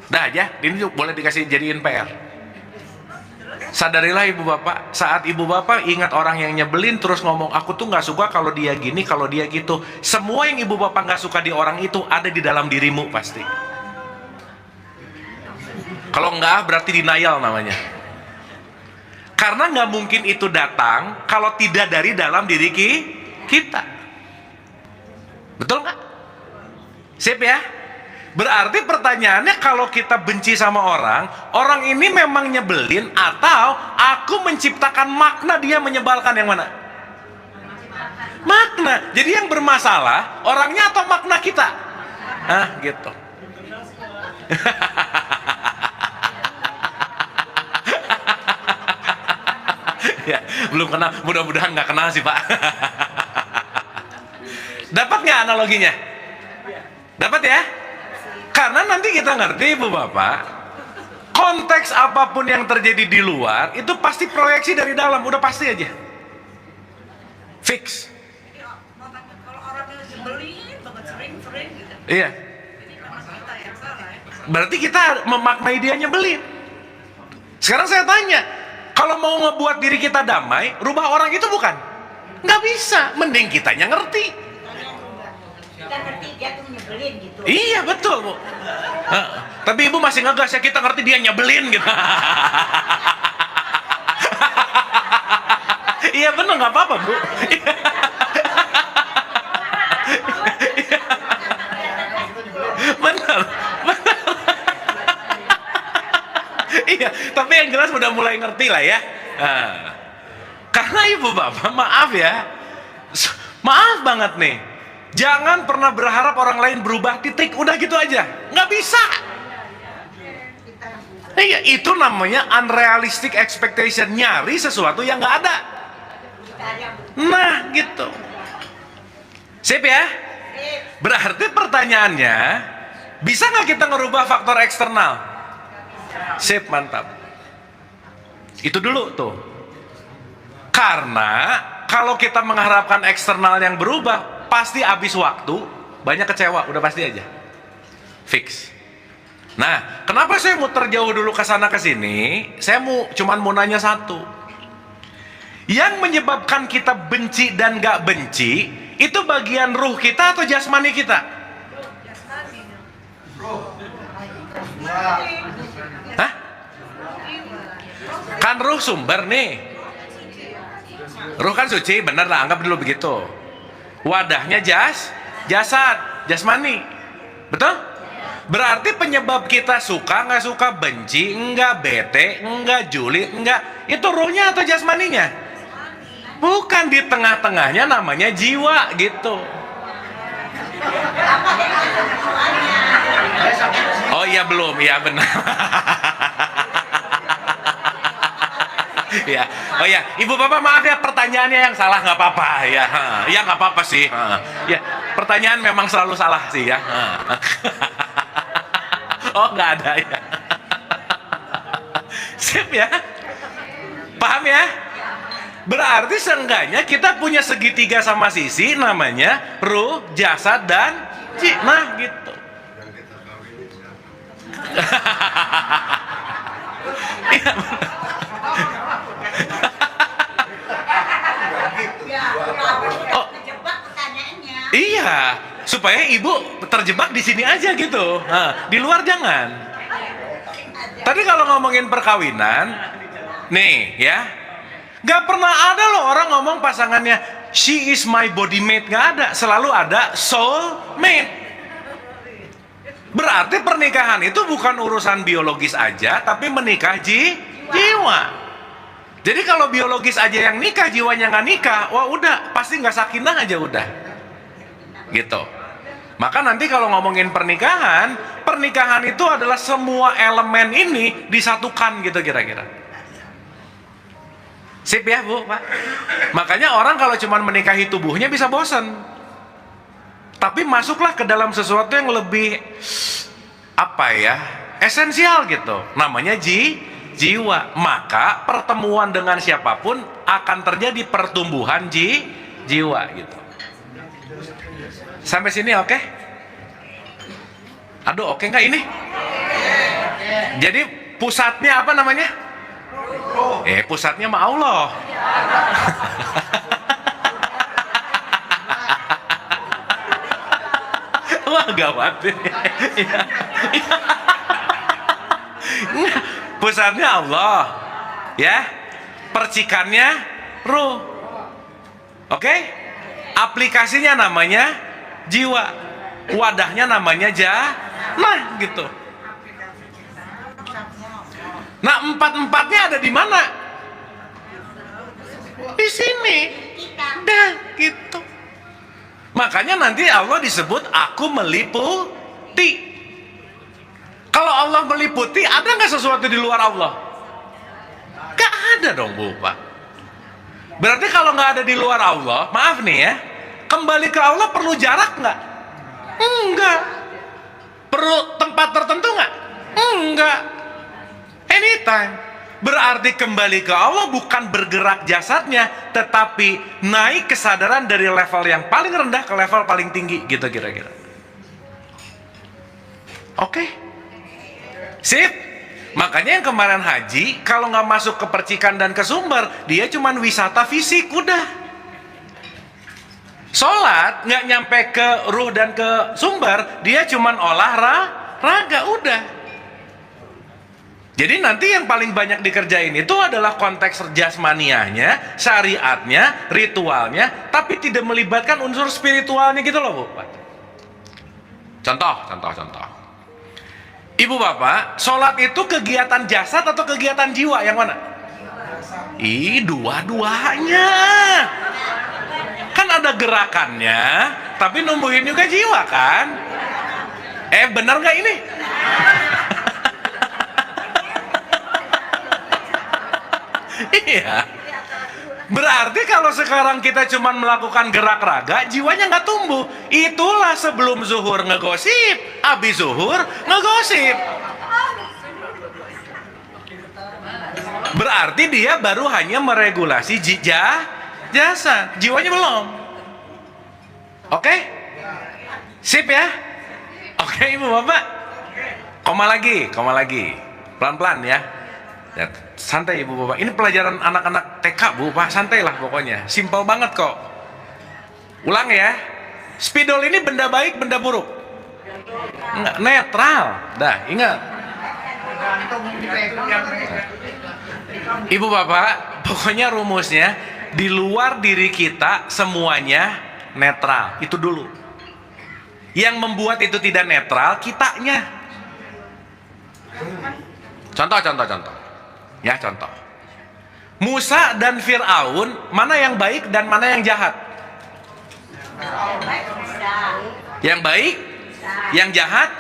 Dah aja, ini boleh dikasih jadiin PR. Sadarilah ibu bapak, saat ibu bapak ingat orang yang nyebelin terus ngomong, aku tuh nggak suka kalau dia gini, kalau dia gitu. Semua yang ibu bapak nggak suka di orang itu ada di dalam dirimu pasti. Kalau enggak berarti denial namanya. Karena nggak mungkin itu datang kalau tidak dari dalam diri kita. Betul nggak? Sip ya? Berarti pertanyaannya, kalau kita benci sama orang ini memang nyebelin atau aku menciptakan makna dia menyebalkan, yang mana? Makna. Jadi yang bermasalah orangnya atau makna kita? Gitu. Ya, belum kenal, mudah-mudahan nggak kenal sih Pak. Dapat nggak analoginya? Dapat ya? Karena nanti kita ngerti ibu bapak, konteks apapun yang terjadi di luar itu pasti proyeksi dari dalam, udah pasti aja. Fix. Kalau orang yang nyebelin banget sering gitu. Iya. Berarti kita memaknai dia nyebelin. Sekarang saya tanya, kalau mau ngebuat diri kita damai, rubah orang itu bukan? Nggak bisa, mending kitanya ngerti. Kita ngerti dia tuh nyebelin gitu. Iya betul Bu. Tapi ibu masih ngegas ya, kita ngerti dia nyebelin gitu. Iya bener, nggak apa-apa Bu. Bener. Iya, tapi yang jelas udah mulai ngerti lah ya. Karena ibu bapak maaf ya, maaf banget nih, jangan pernah berharap orang lain berubah, titik, udah gitu aja, nggak bisa. Iya, itu namanya unrealistic expectation, nyari sesuatu yang nggak ada. Nah gitu. Sip ya. Berarti pertanyaannya, bisa nggak kita ngerubah faktor eksternal? Sip, mantap. Itu dulu tuh. Karena kalau kita mengharapkan eksternal yang berubah, pasti habis waktu, banyak kecewa, udah pasti aja. Fix. Nah, kenapa saya muter jauh dulu ke sana ke sini? Saya cuman mau nanya satu. Yang menyebabkan kita benci dan gak benci, itu bagian ruh kita atau jasmani kita? Hah? Kan ruh sumber nih. Ruh kan suci, bener lah, anggap dulu begitu. Wadahnya jasad, jasmani. Betul? Berarti penyebab kita suka, nggak suka, benci, enggak, bete, enggak, julid, enggak, itu ruhnya atau jasmaninya? Bukan, di tengah-tengahnya namanya jiwa gitu. Oh iya belum, ya benar. Ya, oh ya, ibu bapak maaf ya, pertanyaannya yang salah nggak apa-apa ya, ya nggak apa-apa sih, ya pertanyaan memang selalu salah sih ya. Oh nggak ada ya. Sip ya, paham ya? Berarti seenggaknya kita punya segitiga sama sisi namanya ruh, jasad dan jiwa. Nah gitu. Iya. Oh, iya, supaya ibu terjebak di sini aja gitu. Di luar jangan. Tadi kalau ngomongin perkawinan, nih ya, nggak pernah ada loh orang ngomong pasangannya she is my body mate, nggak ada. Selalu ada soul mate. Berarti pernikahan itu bukan urusan biologis aja, tapi menikah jiwa. Jadi kalau biologis aja yang nikah, jiwanya nggak nikah, wah udah pasti nggak sakinah aja udah, gitu. Maka nanti kalau ngomongin pernikahan, pernikahan itu adalah semua elemen ini disatukan gitu kira-kira. Sip ya Bu, Pak. Makanya orang kalau cuma menikahi tubuhnya bisa bosan. Tapi masuklah ke dalam sesuatu yang lebih apa ya, esensial gitu. Namanya jiwa. Maka pertemuan dengan siapapun akan terjadi pertumbuhan jiwa gitu. Sampai sini oke? Aduh, oke nggak ini? Jadi pusatnya apa namanya? Pusatnya mah Allah. Wah gawat. Pusatnya Allah, ya. Percikannya ruh. Oke? Aplikasinya namanya jiwa. Wadahnya namanya nah gitu. Nah, empat-empatnya ada di mana? Di sini. Dah gitu. Makanya nanti Allah disebut aku meliputi. Kalau Allah meliputi, ada nggak sesuatu di luar Allah? Gak ada dong Bu Pak. Berarti kalau nggak ada di luar Allah, maaf nih ya, kembali ke Allah perlu jarak nggak? Enggak. Perlu tempat tertentu nggak? Enggak. Anytime. Berarti kembali ke Allah bukan bergerak jasadnya, tetapi naik kesadaran dari level yang paling rendah ke level paling tinggi gitu kira-kira. Oke? Sip? Makanya yang kemarin haji, kalau nggak masuk ke percikan dan ke sumber, dia cuman wisata fisik, udah. Sholat nggak nyampe ke ruh dan ke sumber, dia cuman olahraga, udah. Jadi nanti yang paling banyak dikerjain itu adalah konteks jasmaniahnya, syariatnya, ritualnya, tapi tidak melibatkan unsur spiritualnya gitu loh Bu. Contoh. Ibu bapak, sholat itu kegiatan jasad atau kegiatan jiwa? Yang mana? Dua-duanya. Kan ada gerakannya, tapi numbuhin juga jiwa kan? Benar nggak ini? Iya. Berarti kalau sekarang kita cuma melakukan gerak raga, jiwanya nggak tumbuh. Itulah sebelum zuhur ngegosip, habis zuhur ngegosip. Berarti dia baru hanya meregulasi jasa, jiwanya belum. Oke? Sip ya? Oke Ibu Bapak. Koma lagi. Pelan-pelan ya. Ya, santai Ibu Bapak. Ini pelajaran anak-anak TK Bu Pak, santailah pokoknya. Simpel banget kok. Ulang ya. Spidol ini benda baik, benda buruk? Enggak, netral. Dah, ingat. Ibu Bapak, pokoknya rumusnya di luar diri kita semuanya netral. Itu dulu. Yang membuat itu tidak netral kitanya. Contoh. Ya, contoh. Musa dan Fir'aun, mana yang baik dan mana yang jahat? Yang baik, yang jahat?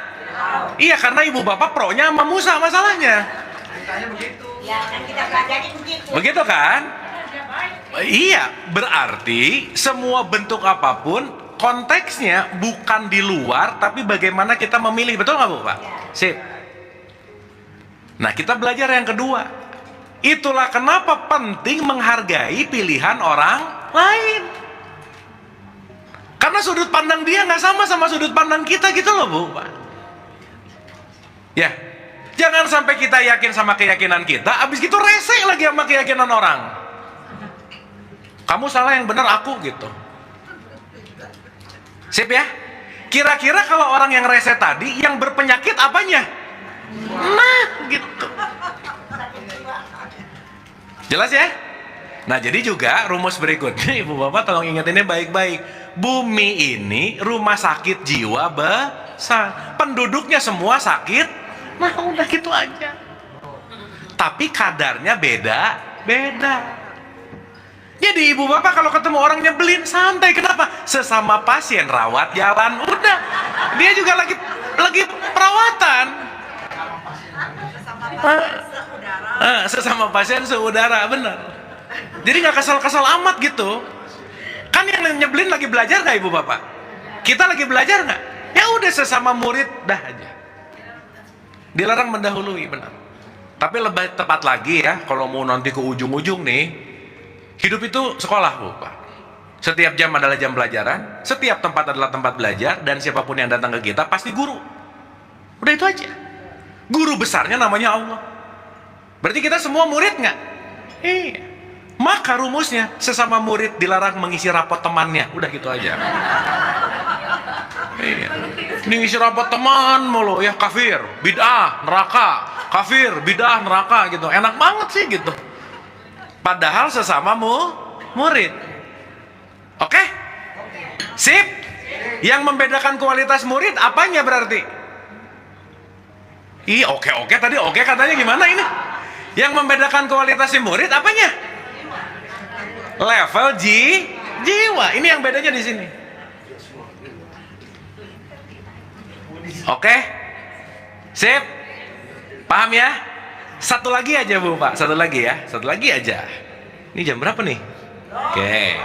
Iya, karena ibu bapak pro-nya sama Musa masalahnya. Ceritanya begitu. Ya kan kita pelajari begitu. Begitu kan? Iya, berarti semua bentuk apapun konteksnya bukan di luar, tapi bagaimana kita memilih. Betul nggak Bu Pak? Sip. Nah, kita belajar yang kedua. Itulah kenapa penting menghargai pilihan orang lain. Karena sudut pandang dia nggak sama sudut pandang kita gitu loh Bu Pak. Ya, jangan sampai kita yakin sama keyakinan kita, abis gitu rese lagi sama keyakinan orang. Kamu salah, yang benar aku gitu. Sip ya? Kira-kira kalau orang yang rese tadi, yang berpenyakit apanya? Nah, gitu. Jelas ya? Nah, jadi juga rumus berikutnya, Ibu Bapak tolong ingat ini baik-baik. Bumi ini rumah sakit jiwa besar. Penduduknya semua sakit. Nah, udah gitu aja. Tapi kadarnya beda-beda. Jadi ibu bapak kalau ketemu orang nyebelin, santai. Kenapa? Sesama pasien rawat jalan, udah. Dia juga lagi perawatan. Sesama pasien seudara, benar. Jadi nggak kesal-kesal amat gitu. Kan yang nyebelin lagi belajar nggak ibu bapak? Kita lagi belajar nggak? Ya udah, sesama murid dah aja. Dilarang mendahului, benar. Tapi lebih tepat lagi ya, kalau mau nanti ke ujung-ujung nih, hidup itu sekolah Bu Pak. Setiap jam adalah jam pelajaran, setiap tempat adalah tempat belajar, dan siapapun yang datang ke kita pasti guru. Udah itu aja. Guru besarnya namanya Allah. Berarti kita semua murid nggak? Iya. Maka rumusnya, sesama murid dilarang mengisi rapot temannya. Udah gitu aja. Iya. Ini ngisi rapot teman mulu ya, kafir, bid'ah, neraka, kafir, bid'ah, neraka gitu. Enak banget sih gitu. Padahal sesama murid. Oke? Sip? Yang membedakan kualitas murid apanya berarti? Iya, oke tadi oke katanya gimana ini? Yang membedakan kualitas si murid apanya? Level jiwa. Ini yang bedanya di sini. Oke? Sip? Paham ya? Satu lagi aja Bu Pak, satu lagi ya, satu lagi aja. Ini jam berapa nih? Oke.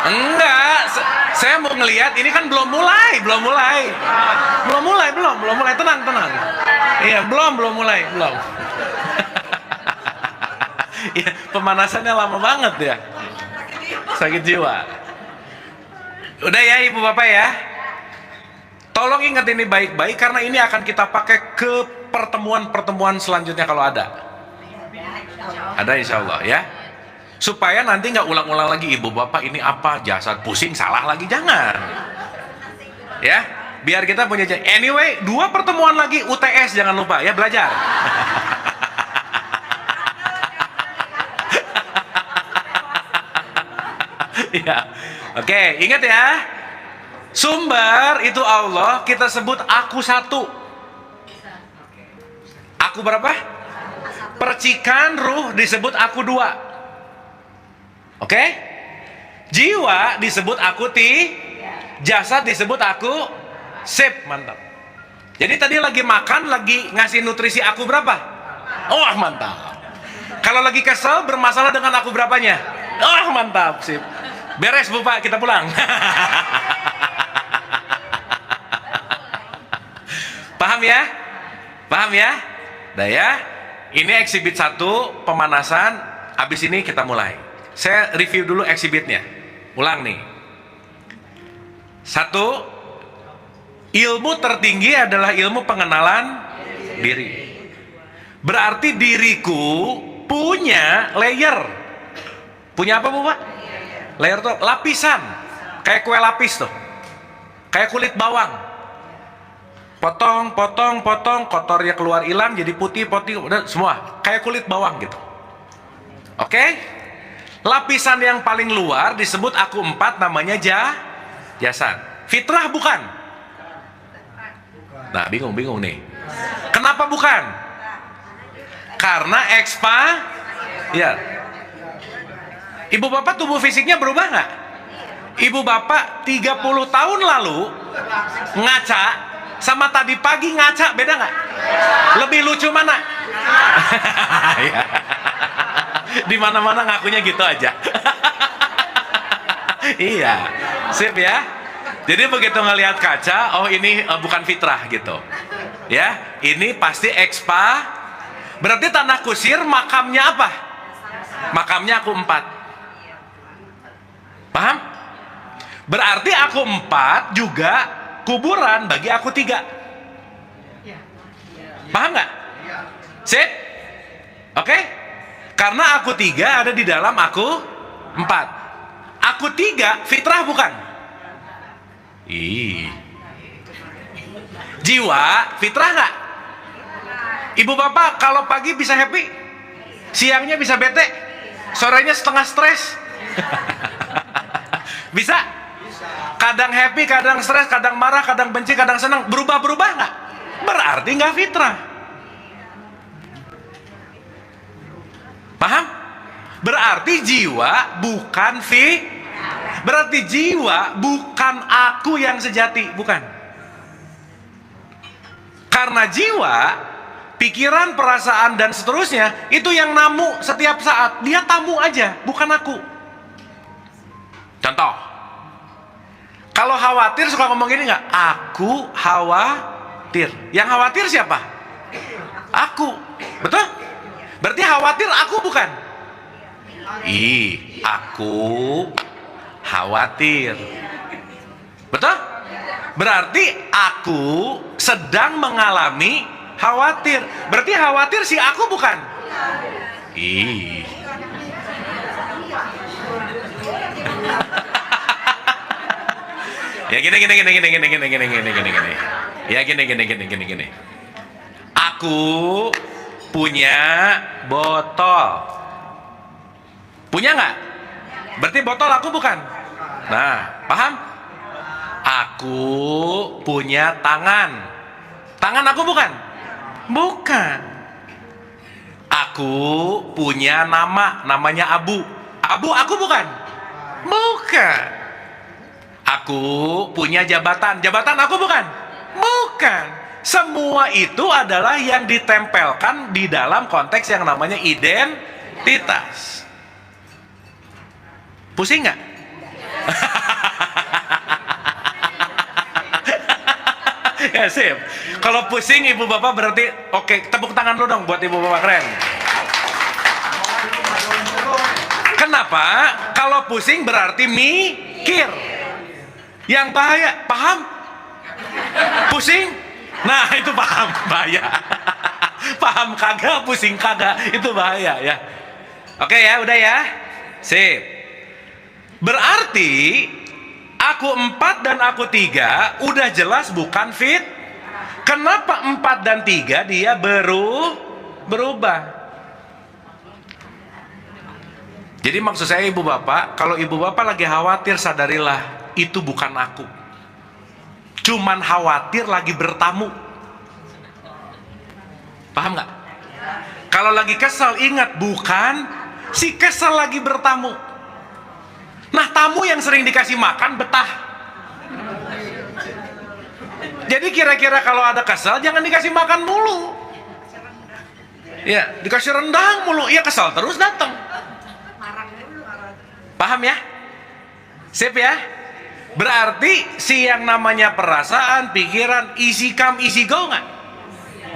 Enggak, saya mau ngelihat, ini kan belum mulai. Tenang. Iya, belum mulai. Iya, pemanasannya lama banget ya. Sakit jiwa. Udah ya Ibu Bapak ya. Tolong ingat ini baik-baik, karena ini akan kita pakai ke pertemuan selanjutnya kalau ada. Ada insya Allah ya. Supaya nanti nggak ulang-ulang lagi, ibu bapak ini apa, jasad pusing, salah lagi, jangan. Ya, biar kita punya. Anyway, 2 pertemuan lagi UTS, jangan lupa ya, belajar. Ya, oke, ingat ya. Sumber itu Allah, kita sebut aku satu. Aku berapa? Percikan ruh disebut aku 2. Oke? Jiwa disebut aku jasad disebut aku sip, mantap. Jadi tadi lagi makan, lagi ngasih nutrisi aku berapa? Oh, mantap. Kalau lagi kesel, bermasalah dengan aku berapanya? Oh, mantap, sip. Beres Bu Pak, kita pulang. Paham ya? Paham ya? Dah ya. Ini eksibit 1 pemanasan. Habis ini kita mulai. Saya review dulu eksibitnya. Ulang nih. 1. Ilmu tertinggi adalah ilmu pengenalan diri. Berarti diriku punya layer. Punya apa Bu Pak? Layer tuh lapisan. Kayak kue lapis tuh. Kayak kulit bawang. Potong, kotornya keluar, hilang, jadi putih, udah semua. Kayak kulit bawang gitu. Oke? Lapisan yang paling luar disebut aku 4, namanya jasad. Fitrah bukan? Nah, bingung nih. Kenapa bukan? Karena Ya. Ibu bapak tubuh fisiknya berubah nggak? Ibu bapak 30 tahun lalu ngaca sama tadi pagi ngaca beda nggak? Lebih lucu mana? Ya. Di mana-mana ngakunya gitu aja. Iya, sip ya. Jadi begitu ngelihat kaca, oh ini bukan fitrah gitu. Ya, ini pasti expa. Berarti tanah kusir makamnya apa? Makamnya aku 4. Paham? Berarti aku 4 juga kuburan bagi aku 3. Paham nggak? Sip? Oke? Karena aku 3 ada di dalam aku 4. Aku 3 fitrah bukan? Jiwa fitrah nggak? Ibu bapak kalau pagi bisa happy, siangnya bisa bete, sorenya setengah stres. Bisa? Kadang happy, kadang stres, kadang marah, kadang benci, kadang senang. Berubah-berubah nggak? Berarti nggak fitrah. Paham? Berarti jiwa bukan berarti jiwa bukan aku yang sejati, bukan. Karena jiwa, pikiran, perasaan dan seterusnya itu yang namu setiap saat. Dia tamu aja, bukan aku. Contoh, kalau khawatir suka ngomong gini nggak? Aku khawatir. Yang khawatir siapa? Aku. Betul? Berarti khawatir aku bukan? Aku khawatir. Betul? Berarti aku sedang mengalami khawatir. Berarti khawatir si aku bukan? Ya gini. Ya gini. Aku punya botol. Punya nggak? Berarti botol aku bukan? Nah, paham? Aku punya tangan. Tangan aku bukan? Bukan. Aku punya nama, namanya Abu. Abu aku bukan? Bukan. Aku punya jabatan. Jabatan aku bukan? Bukan. Semua itu adalah yang ditempelkan di dalam konteks yang namanya identitas. Pusing nggak? Ya sip. Kalau pusing ibu bapak berarti oke, tepuk tangan dulu dong buat ibu bapak, keren. Kenapa? Kalau pusing berarti mikir. Yang bahaya, paham? Pusing? Nah itu paham, bahaya. Paham kagak, pusing kagak, itu bahaya ya. Oke ya, udah ya. Sip. Berarti aku 4 dan aku 3 udah jelas bukan fit. Kenapa 4 dan 3 dia berubah? Jadi maksud saya ibu bapak, kalau ibu bapak lagi khawatir, sadarilah itu bukan aku. Cuman khawatir lagi bertamu. Paham nggak? Kalau lagi kesel, ingat bukan si kesel lagi bertamu. Nah, tamu yang sering dikasih makan betah. Jadi kira-kira kalau ada kesel jangan dikasih makan mulu. Ya, dikasih rendang mulu, ya kesel terus datang. Paham ya? Sip ya? Berarti si yang namanya perasaan, pikiran, isi come, isi go nggak?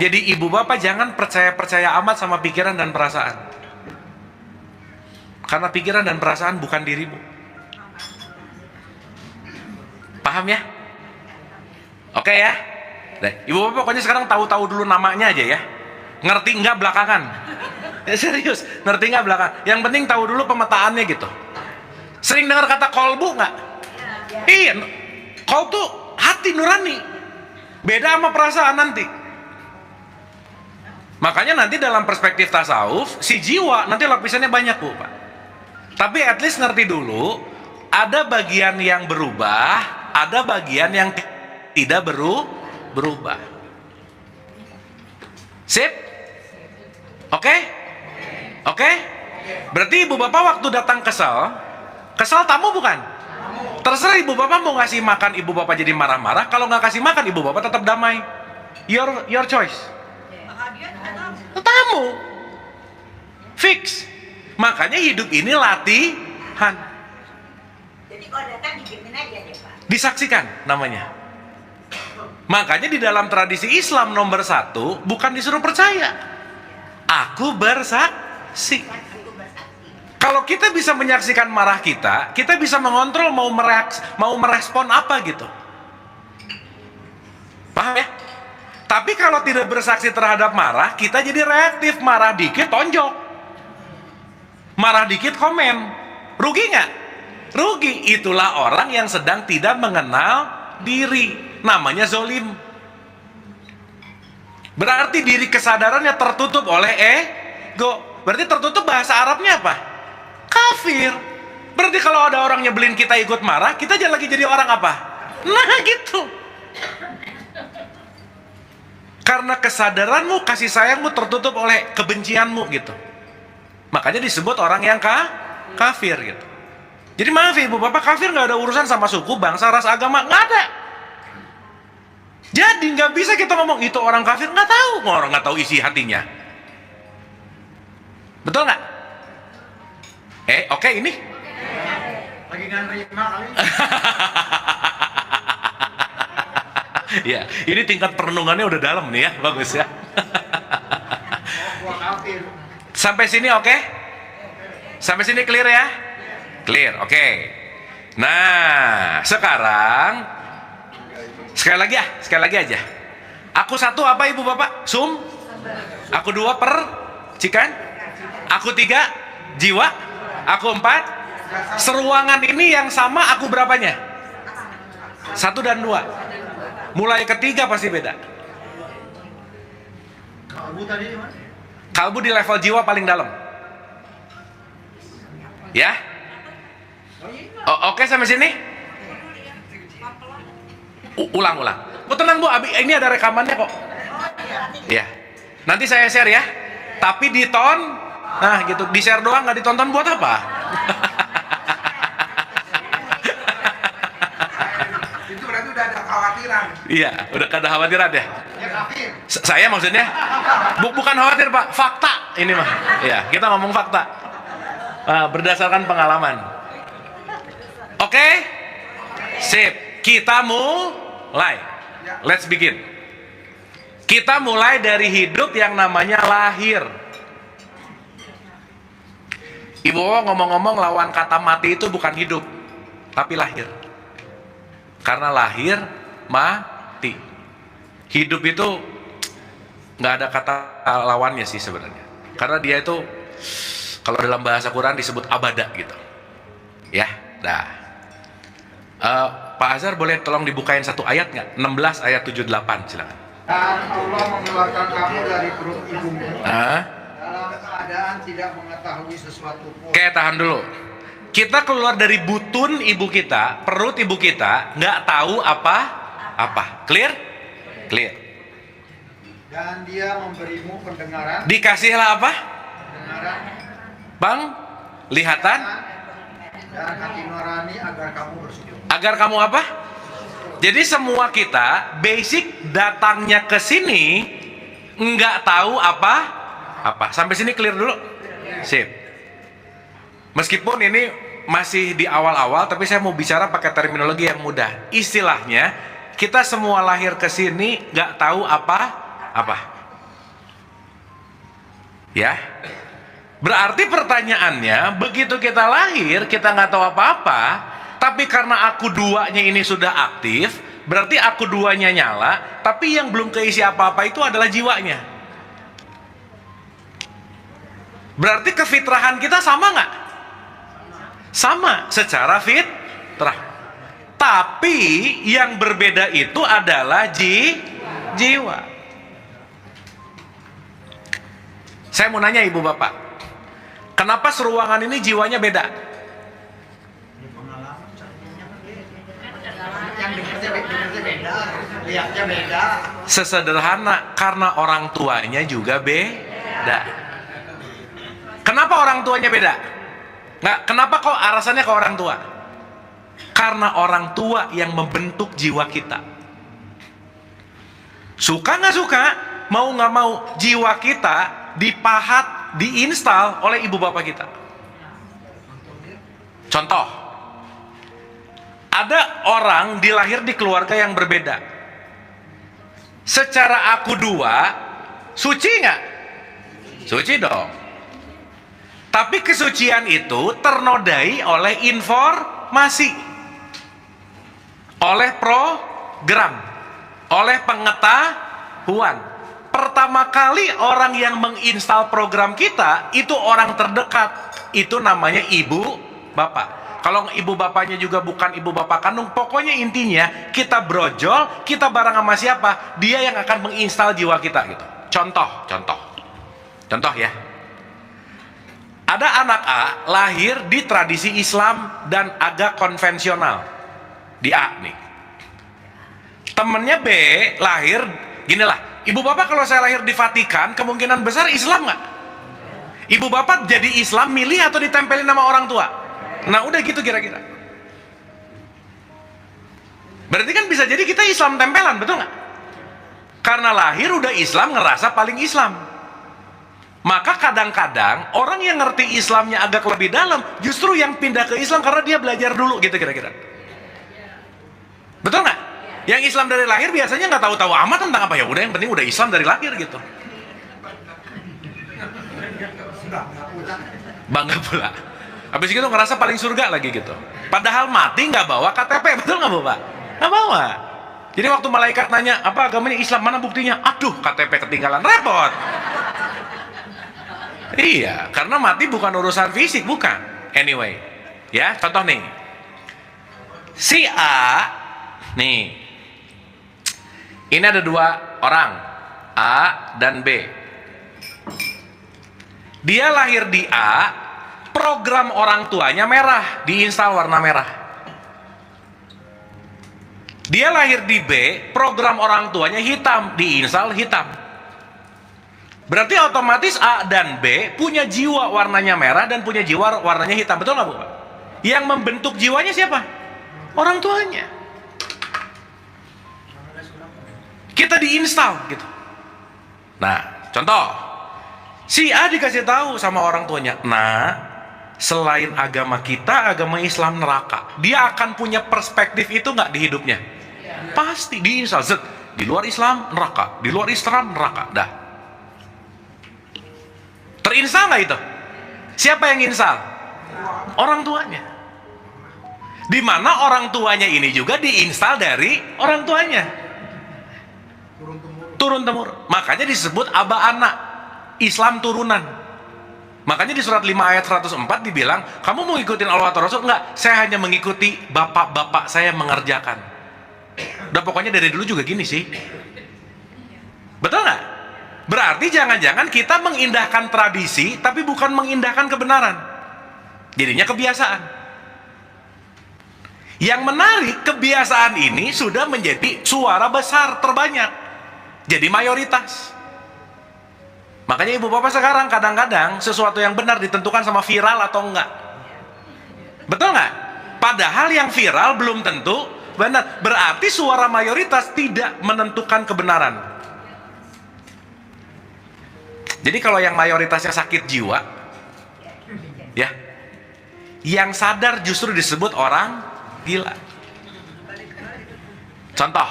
Jadi ibu bapak jangan percaya amat sama pikiran dan perasaan. Karena pikiran dan perasaan bukan dirimu. Paham ya? Oke ya? Nah, ibu bapak pokoknya sekarang tahu-tahu dulu namanya aja ya. Ngerti nggak belakangan? Ya, serius, ngerti nggak belakangan? Yang penting tahu dulu pemetaannya gitu. Sering dengar kata kolbu nggak? Iya, kau tuh hati nurani. Beda sama perasaan nanti. Makanya nanti dalam perspektif tasawuf, si jiwa nanti lapisannya banyak bu, Pak. Tapi at least ngerti dulu, ada bagian yang berubah, ada bagian yang tidak berubah. Sip? Oke? Oke? Berarti ibu bapak waktu datang kesel tamu bukan? Terserah ibu bapak mau ngasih makan, ibu bapak jadi marah-marah. Kalau nggak kasih makan, ibu bapak tetap damai. Your choice. Maka dia tahu. Tamu. Fix. Makanya hidup ini latihan. Jadi kalau datang dijamin aja deh Pak. Disaksikan namanya. Makanya di dalam tradisi Islam nomor 1 bukan disuruh percaya. Aku bersaksi. Kalau kita bisa menyaksikan marah kita bisa mengontrol mau merespon apa gitu. Paham ya? Tapi kalau tidak bersaksi terhadap marah, kita jadi reaktif. Marah dikit tonjok, marah dikit komen. Rugi nggak? Rugi. Itulah orang yang sedang tidak mengenal diri. Namanya zolim. Berarti diri kesadarannya tertutup oleh ego. Berarti tertutup bahasa Arabnya apa? Kafir. Berarti kalau ada orang nyebelin kita ikut marah, kita lagi jadi orang apa? Nah gitu. Karena kesadaranmu, kasih sayangmu tertutup oleh kebencianmu gitu. Makanya disebut orang yang kafir gitu. Jadi maaf ibu bapak, kafir nggak ada urusan sama suku, bangsa, ras, agama, nggak ada. Jadi nggak bisa kita ngomong itu orang kafir, nggak tahu, orang nggak tahu isi hatinya. Betul nggak? Oke, ini Lagi nggak nerima kali. ya, ini tingkat perenungannya udah dalam nih ya, bagus ya. Gua kafir. Sampai sini oke? Sampai sini clear ya? Clear, oke. Nah, sekarang sekali lagi aja. Aku 1 apa ibu bapak? Sum. Aku 2 percikan. Aku 3 jiwa. Aku 4 seruangan ini yang sama aku berapanya? 1 dan 2. Mulai ketiga pasti beda. Kalbu tadi di mana? Kalbu di level jiwa paling dalam. Ya? Oke sampai sini? Ulang. Tenang Bu, ini ada rekamannya kok. Ya. Nanti saya share ya. Tapi diton. Nah gitu, di share doang nggak ditonton buat apa? Itu berarti udah ada kekhawatiran. Iya, udah ada khawatiran ya. Ya kafir. Saya maksudnya bukan khawatir Pak, fakta ini mah. Iya, kita ngomong fakta. Berdasarkan pengalaman. Oke? Sip. Kita mulai. Let's begin. Kita mulai dari hidup yang namanya lahir. Ibu ngomong-ngomong lawan kata mati itu bukan hidup, tapi lahir. Karena lahir, mati. Hidup itu nggak ada kata lawannya sih sebenarnya. Karena dia itu kalau dalam bahasa Quran disebut abada gitu. Ya, dah. Pak Azhar boleh tolong dibukain satu ayat nggak? 16 ayat 78 silakan. Dan Allah mengeluarkan kamu dari perut ibumu dalam keadaan tidak mengetahui sesuatu pun. Oke, tahan dulu. Kita keluar dari butun ibu kita, perut ibu kita, nggak tahu apa. Clear? Clear. Dan dia memberimu pendengaran. Dikasihlah apa? Pendengaran Bang, lihatan. dan hati nurani agar kamu bersujud. Agar kamu apa? Jadi semua kita basic datangnya ke sini nggak tahu apa. Sampai sini clear dulu. Sip. Meskipun ini masih di awal-awal, tapi saya mau bicara pakai terminologi yang mudah. Istilahnya kita semua lahir ke sini nggak tahu apa. Ya. Berarti pertanyaannya, begitu kita lahir kita nggak tahu apa-apa, tapi karena aku duanya ini sudah aktif, berarti aku duanya nyala, tapi yang belum keisi apa-apa itu adalah jiwanya. Berarti kefitrahan kita sama nggak? Sama, secara fitrah. Tapi yang berbeda itu adalah jiwa. Saya mau nanya ibu bapak, kenapa seruangan ini jiwanya beda? Yang dengarnya beda, lihatnya beda. Sesederhana karena orang tuanya juga beda. Kenapa orang tuanya beda? Nggak, kenapa kok alasannya ke orang tua? Karena orang tua yang membentuk jiwa kita. Suka nggak suka, mau nggak mau, jiwa kita dipahat, diinstal oleh ibu bapak kita. Contoh, ada orang dilahir di keluarga yang berbeda. Secara aku dua, suci nggak? Suci dong. Tapi kesucian itu ternodai oleh informasi, oleh program, oleh pengetahuan. Pertama kali orang yang menginstal program kita itu orang terdekat, itu namanya ibu bapak. Kalau ibu bapaknya juga bukan ibu bapak kandung, pokoknya intinya kita brojol, kita bareng sama siapa, dia yang akan menginstal jiwa kita gitu. Contoh ya. Ada anak A lahir di tradisi Islam dan agak konvensional, di A nih. Temennya B lahir, ginilah, ibu bapak kalau saya lahir di Vatikan, kemungkinan besar Islam nggak? Ibu bapak jadi Islam milih atau ditempelin sama orang tua? Nah udah gitu kira-kira. Berarti kan bisa jadi kita Islam tempelan, betul nggak? Karena lahir udah Islam, ngerasa paling Islam. Maka kadang-kadang orang yang ngerti Islamnya agak lebih dalam, justru yang pindah ke Islam karena dia belajar dulu gitu kira-kira. Betul nggak? Yang Islam dari lahir biasanya nggak tahu-tahu amat tentang apa, ya udah yang penting udah Islam dari lahir gitu. Bangga pula. Habis itu ngerasa paling surga lagi gitu. Padahal mati nggak bawa KTP, betul nggak Bapak? Nggak bawa. Jadi waktu malaikat nanya, apa agamanya Islam, mana buktinya? Aduh, KTP ketinggalan, repot. Iya, karena mati bukan urusan fisik, bukan. Anyway, ya contoh nih. Si A, nih. Ini ada dua orang, A dan B. Dia lahir di A, program orang tuanya merah, diinstal warna merah. Dia lahir di B, program orang tuanya hitam, diinstal hitam. Berarti otomatis A dan B punya jiwa warnanya merah dan punya jiwa warnanya hitam, betul nggak Bu? Yang membentuk jiwanya siapa? Orang tuanya. Kita diinstal gitu. Nah, contoh, si A dikasih tahu sama orang tuanya, nah, selain agama kita, agama Islam neraka. Dia akan punya perspektif itu nggak di hidupnya? Pasti diinstal. Di luar Islam neraka, di luar Islam neraka. Dah. Terinstal nggak itu? Siapa yang instal? Orang tuanya. Di mana orang tuanya ini juga diinstal dari orang tuanya. Turun temurun. Makanya disebut aba anak, Islam turunan. Makanya di surat 5 ayat 104 dibilang, kamu mau ngikutin Allah atau Rasul? Enggak, saya hanya mengikuti bapak-bapak saya mengerjakan. Udah pokoknya dari dulu juga gini sih. Betul nggak? Berarti jangan-jangan kita mengindahkan tradisi, tapi bukan mengindahkan kebenaran. Jadinya kebiasaan. Yang menarik, kebiasaan ini sudah menjadi suara besar terbanyak. Jadi mayoritas. Makanya ibu bapak sekarang kadang-kadang sesuatu yang benar ditentukan sama viral atau enggak. Betul nggak? Padahal yang viral belum tentu benar. Berarti suara mayoritas tidak menentukan kebenaran. Jadi kalau yang mayoritasnya sakit jiwa, ya, yang sadar justru disebut orang gila. Contoh.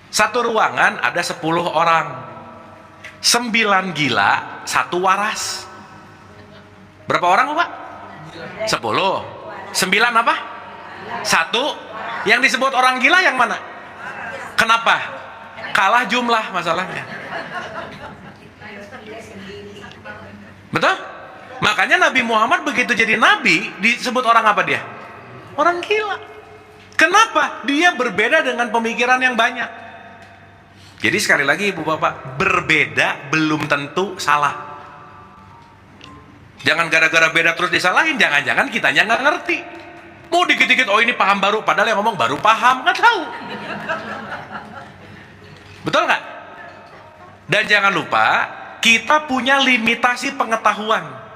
Satu ruangan ada 10 orang. 9 gila, 1 waras. Berapa orang Pak? 10. 9 apa? 1. Yang disebut orang gila yang mana? Kenapa? Kalah jumlah masalahnya. Betul? Makanya Nabi Muhammad begitu jadi nabi disebut orang apa dia? Orang gila. Kenapa? Dia berbeda dengan pemikiran yang banyak. Jadi sekali lagi ibu bapak, berbeda belum tentu salah. Jangan gara-gara beda terus disalahin. Jangan-jangan kitanya nggak ngerti. Mau dikit-dikit, oh ini paham baru, padahal yang ngomong baru paham, nggak tahu. Betul nggak? Dan jangan lupa, kita punya limitasi pengetahuan.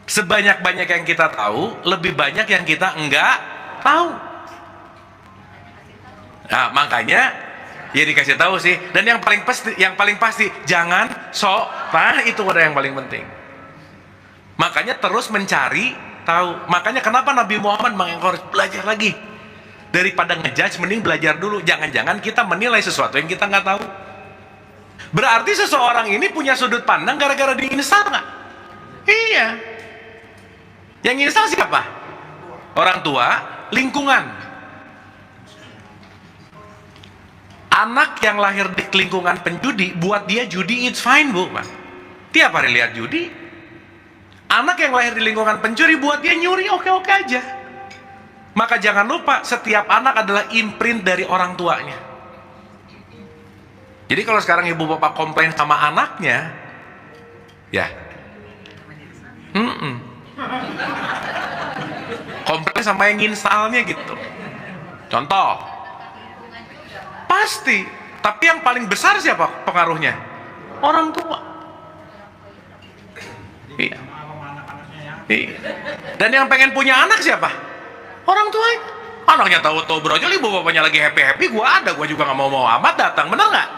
Sebanyak-banyak yang kita tahu, lebih banyak yang kita enggak tahu. Nah, makanya ya dikasih tahu sih. Dan yang paling pasti jangan sok. Nah, itu ada yang paling penting. Makanya terus mencari tahu. Makanya kenapa Nabi Muhammad mengencourage belajar lagi. Daripada ngejudge, mending belajar dulu. Jangan-jangan kita menilai sesuatu yang kita nggak tahu. Berarti seseorang ini punya sudut pandang gara-gara diinstal nggak? Iya. Yang install siapa? Orang tua, lingkungan. Anak yang lahir di lingkungan penjudi, buat dia judi it's fine, Bu. Tiap hari lihat judi. Anak yang lahir di lingkungan pencuri, buat dia nyuri oke-oke aja. Maka jangan lupa, setiap anak adalah imprint dari orang tuanya. Jadi kalau sekarang ibu bapak komplain sama anaknya, ya, komplain sama yang installnya gitu. Contoh, pasti. Tapi yang paling besar siapa pengaruhnya? Orang tua. Iya. Iya. Dan yang pengen punya anak siapa? Orang tua. Anaknya tahu-tahu brojol, ibu bapaknya lagi happy-happy, gua juga nggak mau amat datang, bener nggak?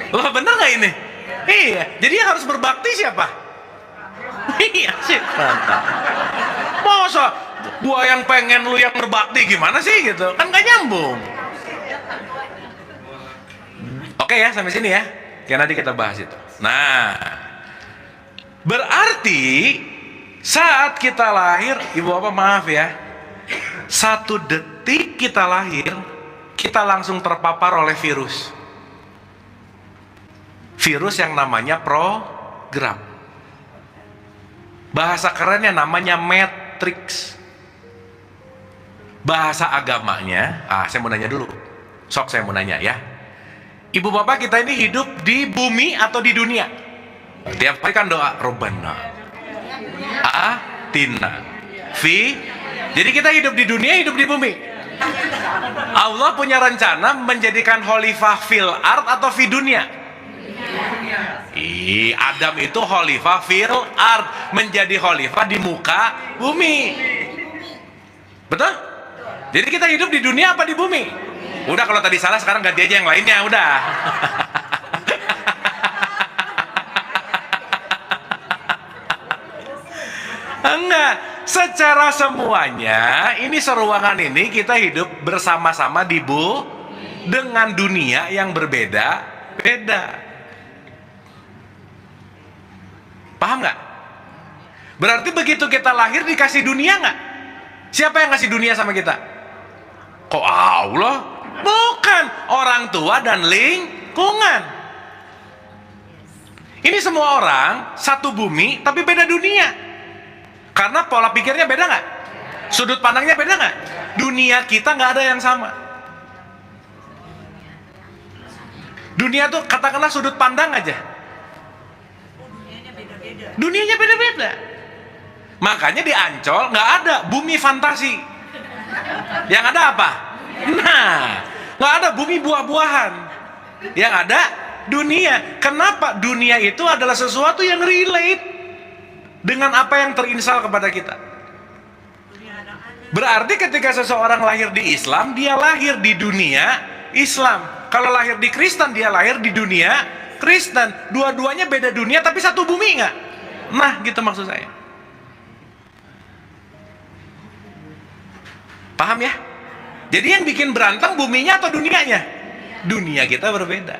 Loh, bener nggak ini? Iya. Jadi yang harus berbakti siapa? Iya sih. Masa gua yang pengen lu yang berbakti gimana sih gitu? Kan gak nyambung. Oke ya, sampai sini ya. Ya nanti kita bahas itu. Nah, berarti saat kita lahir, ibu bapak maaf ya, 1 detik kita lahir, kita langsung terpapar oleh virus. Virus yang namanya program. Bahasa kerennya namanya matrix. Bahasa agamanya, saya mau nanya dulu. Sok saya mau nanya ya. Ibu bapak kita ini hidup di bumi atau di dunia? Tiap hari kan doa Robbana Atina Fi. Jadi kita hidup di dunia, hidup di bumi. Allah punya rencana menjadikan khalifah fil ard atau fi dunia? Adam itu khalifah fil ard, menjadi khalifah di muka bumi. Betul? Jadi kita hidup di dunia apa di bumi? Udah, kalau tadi salah sekarang ganti aja yang lainnya, udah. Enggak, secara semuanya ini seruangan ini kita hidup bersama-sama di dengan dunia yang berbeda-beda. Paham nggak? Berarti begitu kita lahir dikasih dunia nggak? Siapa yang kasih dunia sama kita? Kok Allah? Bukan, orang tua dan lingkungan. Ini semua orang satu bumi tapi beda dunia. Karena pola pikirnya beda nggak? Sudut pandangnya beda nggak? Dunia kita nggak ada yang sama. Dunia tuh katakanlah sudut pandang aja. Dunianya beda-beda. Makanya di Ancol nggak ada bumi fantasi. Yang ada apa? Nah, nggak ada bumi buah-buahan. Yang ada dunia. Kenapa? Dunia itu adalah sesuatu yang relate dengan apa yang terinstal kepada kita. Berarti ketika seseorang lahir di Islam, dia lahir di dunia Islam. Kalau lahir di Kristen, dia lahir di dunia Kristen. Dua-duanya beda dunia tapi satu bumi nggak? Nah, gitu maksud saya. Paham ya? Jadi yang bikin berantem buminya atau dunianya? Dunia kita berbeda.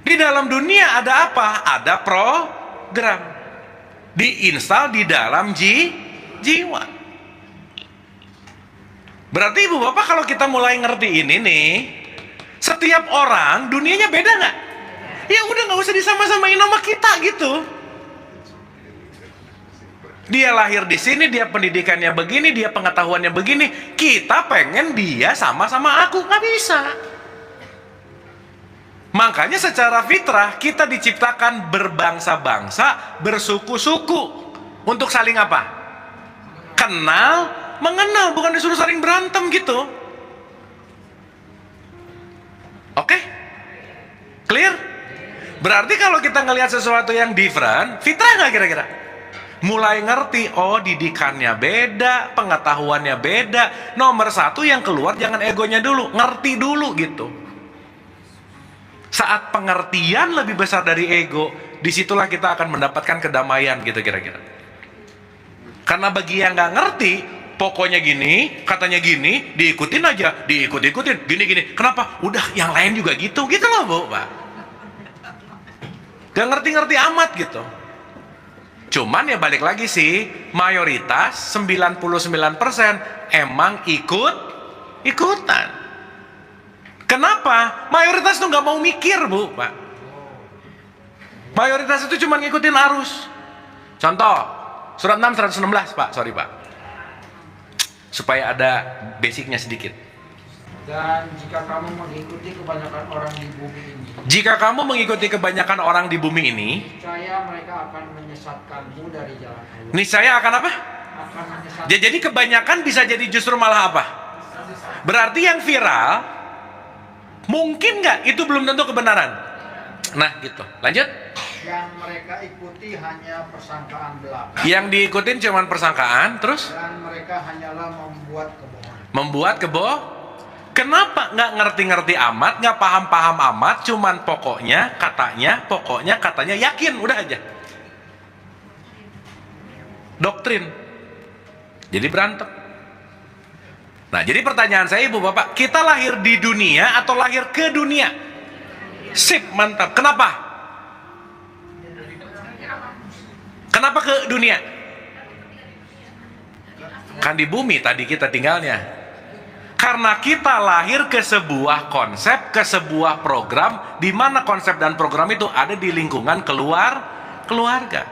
Di dalam dunia ada apa? Ada program. Diinstal di dalam jiwa. Berarti ibu bapak kalau kita mulai ngerti ini nih, setiap orang dunianya beda nggak? Ya udah, nggak usah disama-samain sama kita gitu. Dia lahir di sini, dia pendidikannya begini, dia pengetahuannya begini. Kita pengen dia sama-sama aku, nggak bisa. Makanya secara fitrah kita diciptakan berbangsa-bangsa, bersuku-suku. Untuk saling apa? Kenal, mengenal, bukan disuruh saling berantem gitu. Oke? Clear? Berarti kalau kita ngelihat sesuatu yang different, fitrah nggak kira-kira? Mulai ngerti, oh didikannya beda, pengetahuannya beda. Nomor satu yang keluar jangan egonya dulu, ngerti dulu gitu. Saat pengertian lebih besar dari ego, disitulah kita akan mendapatkan kedamaian gitu kira-kira. Karena bagi yang nggak ngerti, pokoknya gini, katanya gini, diikutin aja, diikut-ikutin, gini-gini. Kenapa? Udah yang lain juga gitu loh Bu, Pak. Gak ngerti-ngerti amat gitu. Cuman ya balik lagi sih, mayoritas 99% emang ikutan. Kenapa? Mayoritas tuh nggak mau mikir Bu, Pak. Mayoritas itu cuma ngikutin arus. Contoh, surat 6 116 Pak, sorry Pak. Supaya ada basicnya sedikit. Dan jika kamu mengikuti kebanyakan orang di bumi ini, Jika kamu mengikuti kebanyakan orang di bumi ini, niscaya mereka akan menyesatkanmu dari jalan Allah. niscaya akan apa? Akan menyesatkan. Jadi kebanyakan bisa jadi justru malah apa? Berarti yang viral, mungkin nggak? Itu belum tentu kebenaran. Nah gitu, lanjut. Yang mereka ikuti hanya persangkaan belaka. Yang diikutin cuman persangkaan, terus Dan mereka hanyalah membuat kebohongan. membuat Kenapa nggak ngerti-ngerti amat, nggak paham-paham amat, cuman pokoknya katanya, yakin, udah aja. Doktrin. Jadi berantem. Nah, jadi pertanyaan saya Ibu Bapak, kita lahir di dunia atau lahir ke dunia? Sip, mantap. Kenapa? Kenapa ke dunia? Kan di bumi tadi kita tinggalnya. Karena kita lahir ke sebuah konsep, ke sebuah program, di mana konsep dan program itu ada di lingkungan keluarga.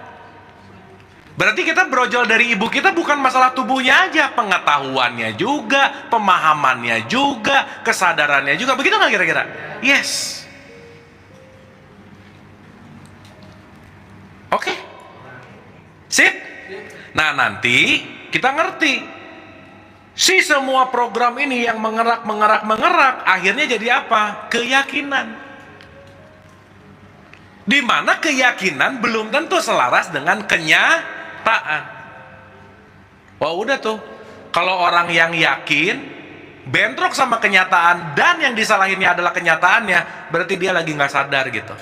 Berarti kita brojol dari ibu kita bukan masalah tubuhnya aja, pengetahuannya juga, pemahamannya juga, kesadarannya juga. Begitu nggak kira-kira? Yes. Oke. Sip. Nah nanti kita ngerti. Si semua program ini yang mengerak, akhirnya jadi apa? Keyakinan. Di mana keyakinan belum tentu selaras dengan kenyataan. Wah udah tuh, kalau orang yang yakin, bentrok sama kenyataan, dan yang disalahinnya adalah kenyataannya, berarti dia lagi nggak sadar gitu.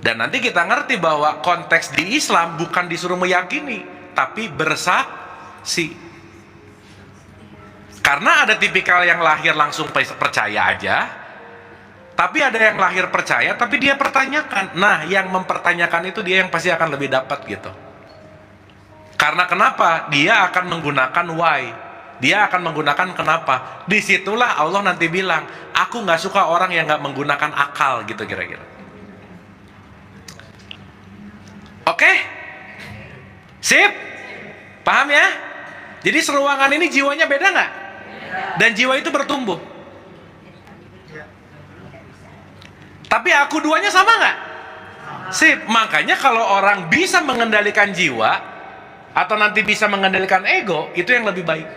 Dan nanti kita ngerti bahwa konteks di Islam bukan disuruh meyakini, tapi bersaksi. Karena ada tipikal yang lahir langsung percaya aja, tapi ada yang lahir percaya tapi dia pertanyakan. Nah, yang mempertanyakan itu dia yang pasti akan lebih dapat gitu. Karena kenapa? Dia akan menggunakan why. Dia akan menggunakan kenapa. Disitulah Allah nanti bilang, aku nggak suka orang yang nggak menggunakan akal gitu kira-kira. Oke? Sip? Paham ya? Jadi seruangan ini jiwanya beda nggak? Dan jiwa itu bertumbuh. Tapi aku duanya sama nggak? Sip. Makanya kalau orang bisa mengendalikan jiwa atau nanti bisa mengendalikan ego, itu yang lebih baik.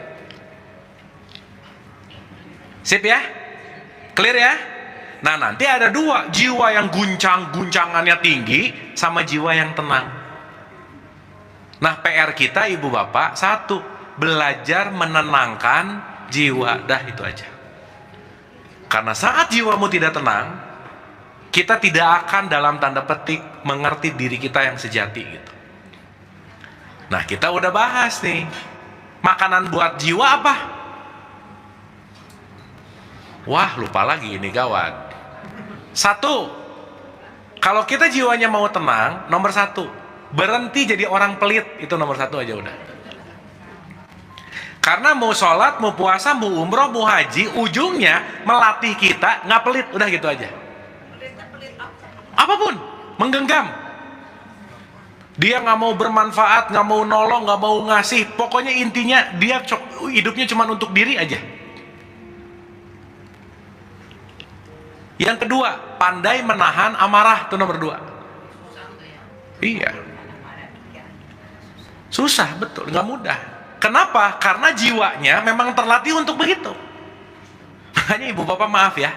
Sip ya? Clear ya? Nah nanti ada dua, jiwa yang guncangannya tinggi sama jiwa yang tenang. Nah PR kita Ibu Bapak, satu, belajar menenangkan jiwa. Dah itu aja. Karena saat jiwamu tidak tenang, kita tidak akan dalam tanda petik mengerti diri kita yang sejati gitu. Nah kita udah bahas nih, makanan buat jiwa apa? Wah lupa lagi, ini gawat. Satu, kalau kita jiwanya mau tenang, nomor satu, berhenti jadi orang pelit. Itu nomor satu aja udah. Karena mau sholat, mau puasa, mau umroh, mau haji, ujungnya melatih kita nggak pelit. Udah gitu aja. Apapun, menggenggam. Dia nggak mau bermanfaat, nggak mau nolong, nggak mau ngasih. Pokoknya intinya dia hidupnya cuma untuk diri aja. Yang kedua, pandai menahan amarah. Itu nomor dua. Iya. Susah, betul, nggak mudah. Kenapa? Karena jiwanya memang terlatih untuk begitu. Makanya Ibu Bapak maaf ya,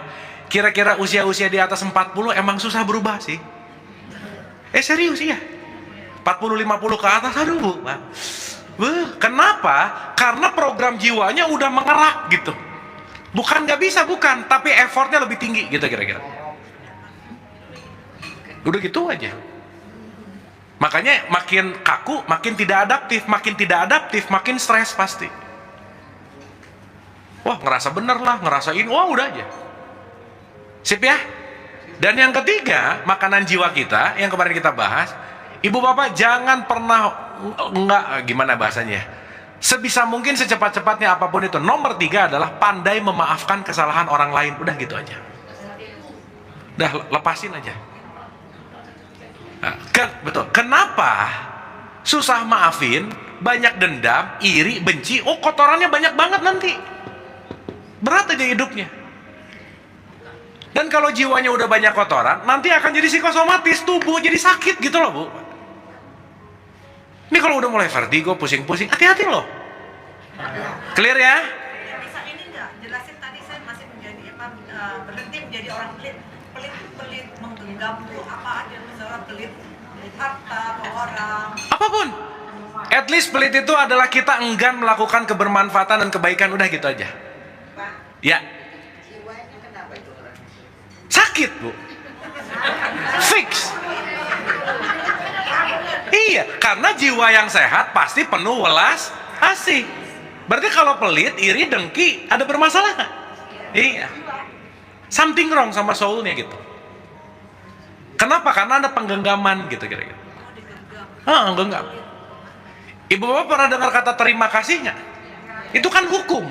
kira-kira usia-usia di atas 40 emang susah berubah sih. Serius iya. 40-50 ke atas, aduh Bu. Kenapa? Karena program jiwanya udah mengerak gitu. Bukan nggak bisa, bukan, tapi effortnya lebih tinggi gitu kira-kira. Udah gitu aja. Makanya makin kaku, makin tidak adaptif, makin stres pasti. Wah, ngerasa bener lah, ngerasain, wah udah aja. Sip ya? Dan yang ketiga, makanan jiwa kita, yang kemarin kita bahas, Ibu Bapak jangan pernah, gimana bahasanya, sebisa mungkin secepat-cepatnya apapun itu. Nomor 3 adalah pandai memaafkan kesalahan orang lain. Udah gitu aja. Udah, lepasin aja. Nah, betul. Kenapa susah maafin, banyak dendam, iri, benci, kotorannya banyak banget nanti. Berat aja hidupnya. Dan kalau jiwanya udah banyak kotoran, nanti akan jadi psikosomatis, tubuh jadi sakit gitu loh Bu. Ini kalau udah mulai vertigo, pusing-pusing, hati-hati loh. Clear ya? Bisa ini enggak? Jelasin tadi saya masih menjadi berhenti menjadi orang pelit. Pelit menggenggam tuh apa aja, misalnya pelit harta orang. Apapun. At least pelit itu adalah kita enggan melakukan kebermanfaatan dan kebaikan, udah gitu aja. Ya. Jiwanya kenapa itu? Sakit Bu. Fix. Iya, karena jiwa yang sehat pasti penuh welas asih. Berarti kalau pelit, iri, dengki ada bermasalah. Iya. Something wrong sama soulnya gitu. Kenapa? Karena ada penggenggaman gitu kira-kira. Genggam. Ibu Bapak pernah dengar kata terima kasih nggak? Itu kan hukum.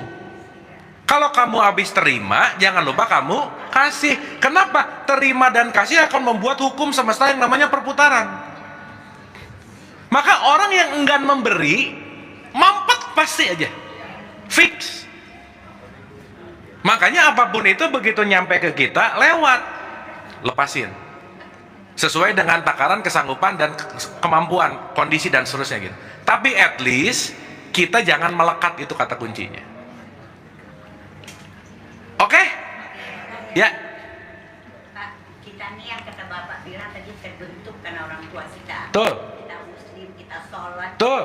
Kalau kamu habis terima, jangan lupa kamu kasih. Kenapa? Terima dan kasih akan membuat hukum semesta yang namanya perputaran. Maka orang yang enggan memberi, mampet pasti aja. Fix. Makanya apapun itu begitu nyampe ke kita, lewat. Lepasin. Sesuai dengan takaran, kesanggupan, dan kemampuan, kondisi, dan seterusnya gitu. Tapi at least, kita jangan melekat, itu kata kuncinya. Oke? Ya. Pak, kita nih yang kata Bapak bilang tadi terbentuk karena orang tua kita. Tuh. Kita muslim, kita sholat. Tuh.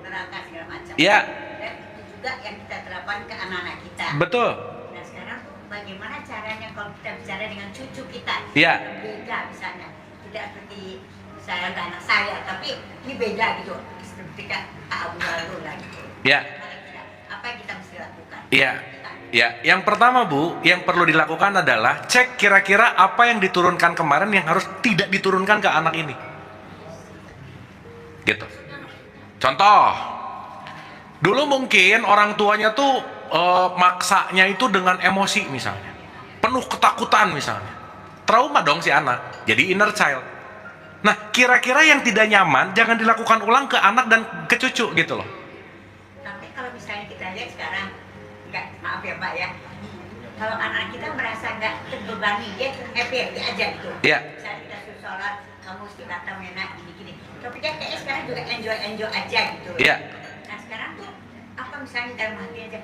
Neraka segala macam. Ya. Dan itu juga yang kita terapkan ke anak-anak kita. Betul. Nah sekarang bagaimana caranya kalau kita bicara dengan cucu kita? Ya. Beda misalnya. Tidak seperti saya ke anak saya, tapi ini beda gitu. Seperti Kak Abu Harun lah gitu. Ya. Apa yang kita mesti lakukan? Ya. Ya, yang pertama Bu, yang perlu dilakukan adalah cek kira-kira apa yang diturunkan kemarin yang harus tidak diturunkan ke anak ini. Gitu. Contoh, dulu mungkin orang tuanya tuh maksanya itu dengan emosi misalnya, penuh ketakutan misalnya, trauma dong si anak, jadi inner child. Nah, kira-kira yang tidak nyaman jangan dilakukan ulang ke anak dan ke cucu gitu loh. Tapi kalau misalnya kita lihat sekarang, maaf ya Pak ya, kalau anak kita merasa nggak terbebani, dia happy aja gitu. Iya. Misalnya kita suruh sholat, kamu mesti kata enak gini-gini, tapi dia kayaknya sekarang juga enjoy aja gitu. Iya. Nah sekarang tuh apa misalnya dalam hati aja,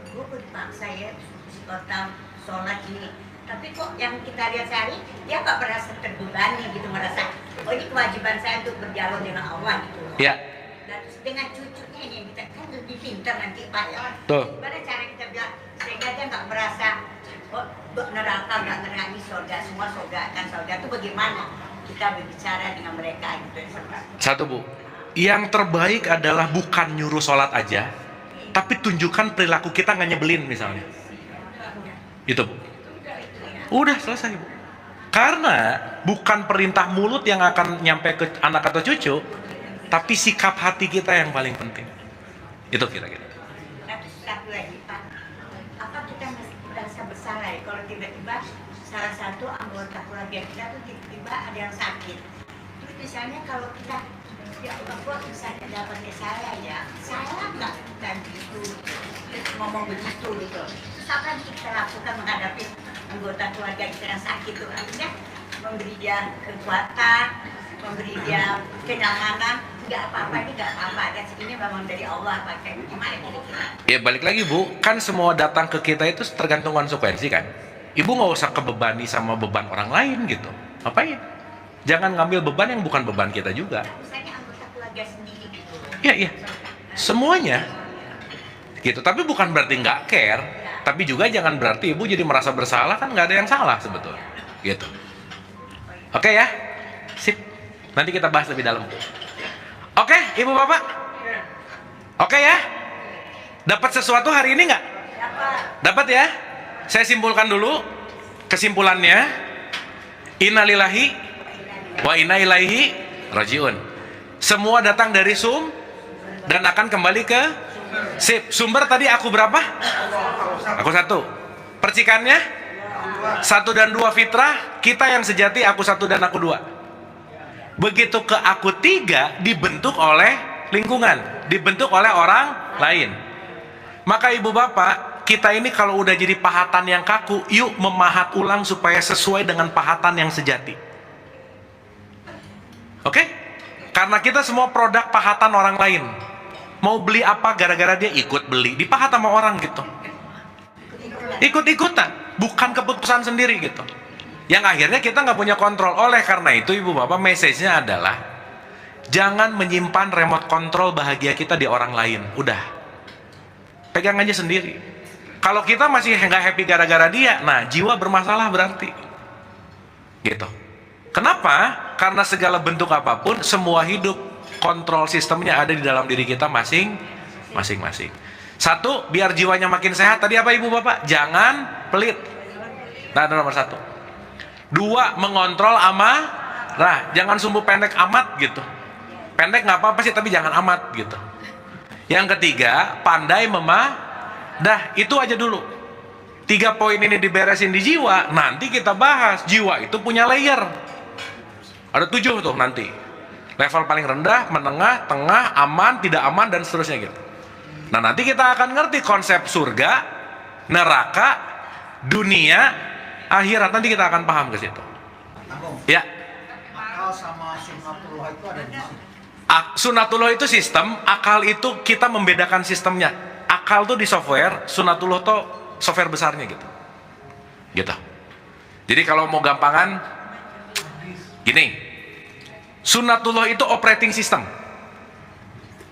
gue udah dipaksa ya si kota sholat ini, tapi kok yang kita lihat sehari dia nggak merasa terbebani gitu, merasa oh ini kewajiban saya untuk berdialog dengan Allah gitu. Iya. Dan dengan cucunya ini kita kan lebih pintar nanti Pak ya. Tuh. Gimana cara kita bilang sehingga dia nggak merasa oh neraka, nggak ngerani surga, semua surga kan surga itu bagaimana kita berbicara dengan mereka gitu. Satu Bu, yang terbaik adalah bukan nyuruh sholat aja, tapi tunjukkan perilaku kita nggak nyebelin misalnya. Itu Bu. Udah selesai Bu. Karena bukan perintah mulut yang akan nyampe ke anak atau cucu, tapi sikap hati kita yang paling penting. Itu kira-kira. Tapi satu lagi Pak, apa kita merasa bersalah ya kalau tiba-tiba salah satu anggota keluarga kita tuh tiba-tiba ada yang sakit. Terus misalnya kalau kita ya Allah kok misalnya dapatnya saya ya, saya nggak dan gitu ngomong begitu gitu. Terus apa yang kita lakukan menghadapi anggota keluarga kita yang sakit itu? Artinya memberi dia kekuatan, memberi dia kenyamanan. Nggak apa-apa, ini nggak apa-apa, dan ini memang dari Allah pakai gimana kira-kira? Ya balik lagi Bu, kan semua datang ke kita itu tergantung konsekuensi kan. Ibu nggak usah kebebani sama beban orang lain gitu. Ngapain? Jangan ngambil beban yang bukan beban kita juga. Misalnya anggota keluarga sendiri gitu. Iya, semuanya gitu. Tapi bukan berarti nggak care, tapi juga jangan berarti ibu jadi merasa bersalah, kan nggak ada yang salah sebetulnya gitu. Oke ya, sip, nanti kita bahas lebih dalam. Oke, ibu bapak, oke ya, dapat sesuatu hari ini nggak? Dapat ya. Saya simpulkan dulu kesimpulannya. Innalillahi wa inna ilaihi rajiun. Semua datang dari dan akan kembali ke sip. Sumber tadi aku berapa? Aku 1. Percikannya 1 dan 2 fitrah. Kita yang sejati aku 1 dan aku 2. Begitu ke aku 3 dibentuk oleh lingkungan, dibentuk oleh orang lain. Maka ibu bapak, kita ini kalau udah jadi pahatan yang kaku, yuk memahat ulang supaya sesuai dengan pahatan yang sejati. Oke? Karena kita semua produk pahatan orang lain. Mau beli apa gara-gara dia ikut beli, dipahat sama orang gitu. Ikut-ikutan, bukan keputusan sendiri gitu. Yang akhirnya kita nggak punya kontrol. Oleh karena itu ibu bapak, message-nya adalah jangan menyimpan remote control bahagia kita di orang lain. Udah, pegang aja sendiri. Kalau kita masih nggak happy gara-gara dia, nah jiwa bermasalah berarti. Gitu. Kenapa? Karena segala bentuk apapun, semua hidup, kontrol sistemnya ada di dalam diri kita masing-masing. 1, biar jiwanya makin sehat. Tadi apa ibu bapak? Jangan pelit. Nah, nomor 1. 2, mengontrol amarah. Jangan sumbu pendek amat gitu. Pendek nggak apa-apa sih, tapi jangan amat gitu. Yang ketiga, pandai Dah, itu aja dulu. 3 poin ini diberesin di jiwa, nanti kita bahas. Jiwa itu punya layer. Ada 7 tuh nanti. Level paling rendah, menengah, tengah, aman, tidak aman, dan seterusnya gitu. Nah, nanti kita akan ngerti konsep surga, neraka, dunia, akhirat. Nanti kita akan paham ke situ. Ya. Akal sama sunnatullah itu ada di mana? Sunnatullah itu sistem, akal itu kita membedakan sistemnya. Akal tuh di software, sunnatullah tuh software besarnya gitu. Gitu. Jadi kalau mau gampangan gini. Sunnatullah itu operating system.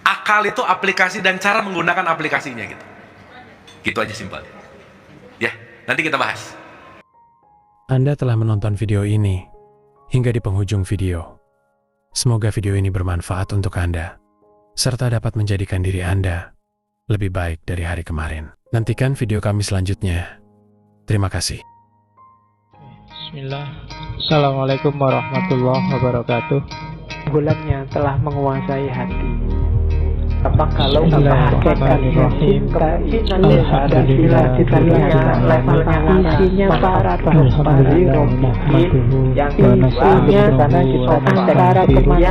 Akal itu aplikasi dan cara menggunakan aplikasinya gitu. Gitu aja simpel. Ya, nanti kita bahas. Anda telah menonton video ini hingga di penghujung video. Semoga video ini bermanfaat untuk Anda, serta dapat menjadikan diri Anda lebih baik dari hari kemarin. Nantikan video kami selanjutnya. Terima kasih. Bismillah. Assalamualaikum warahmatullahi wabarakatuh. Bulan yang telah menguasai hati. Apa kalau kebahagiaan cinta ini bila kita lihat levelnya isinya para yang isinya antara kemana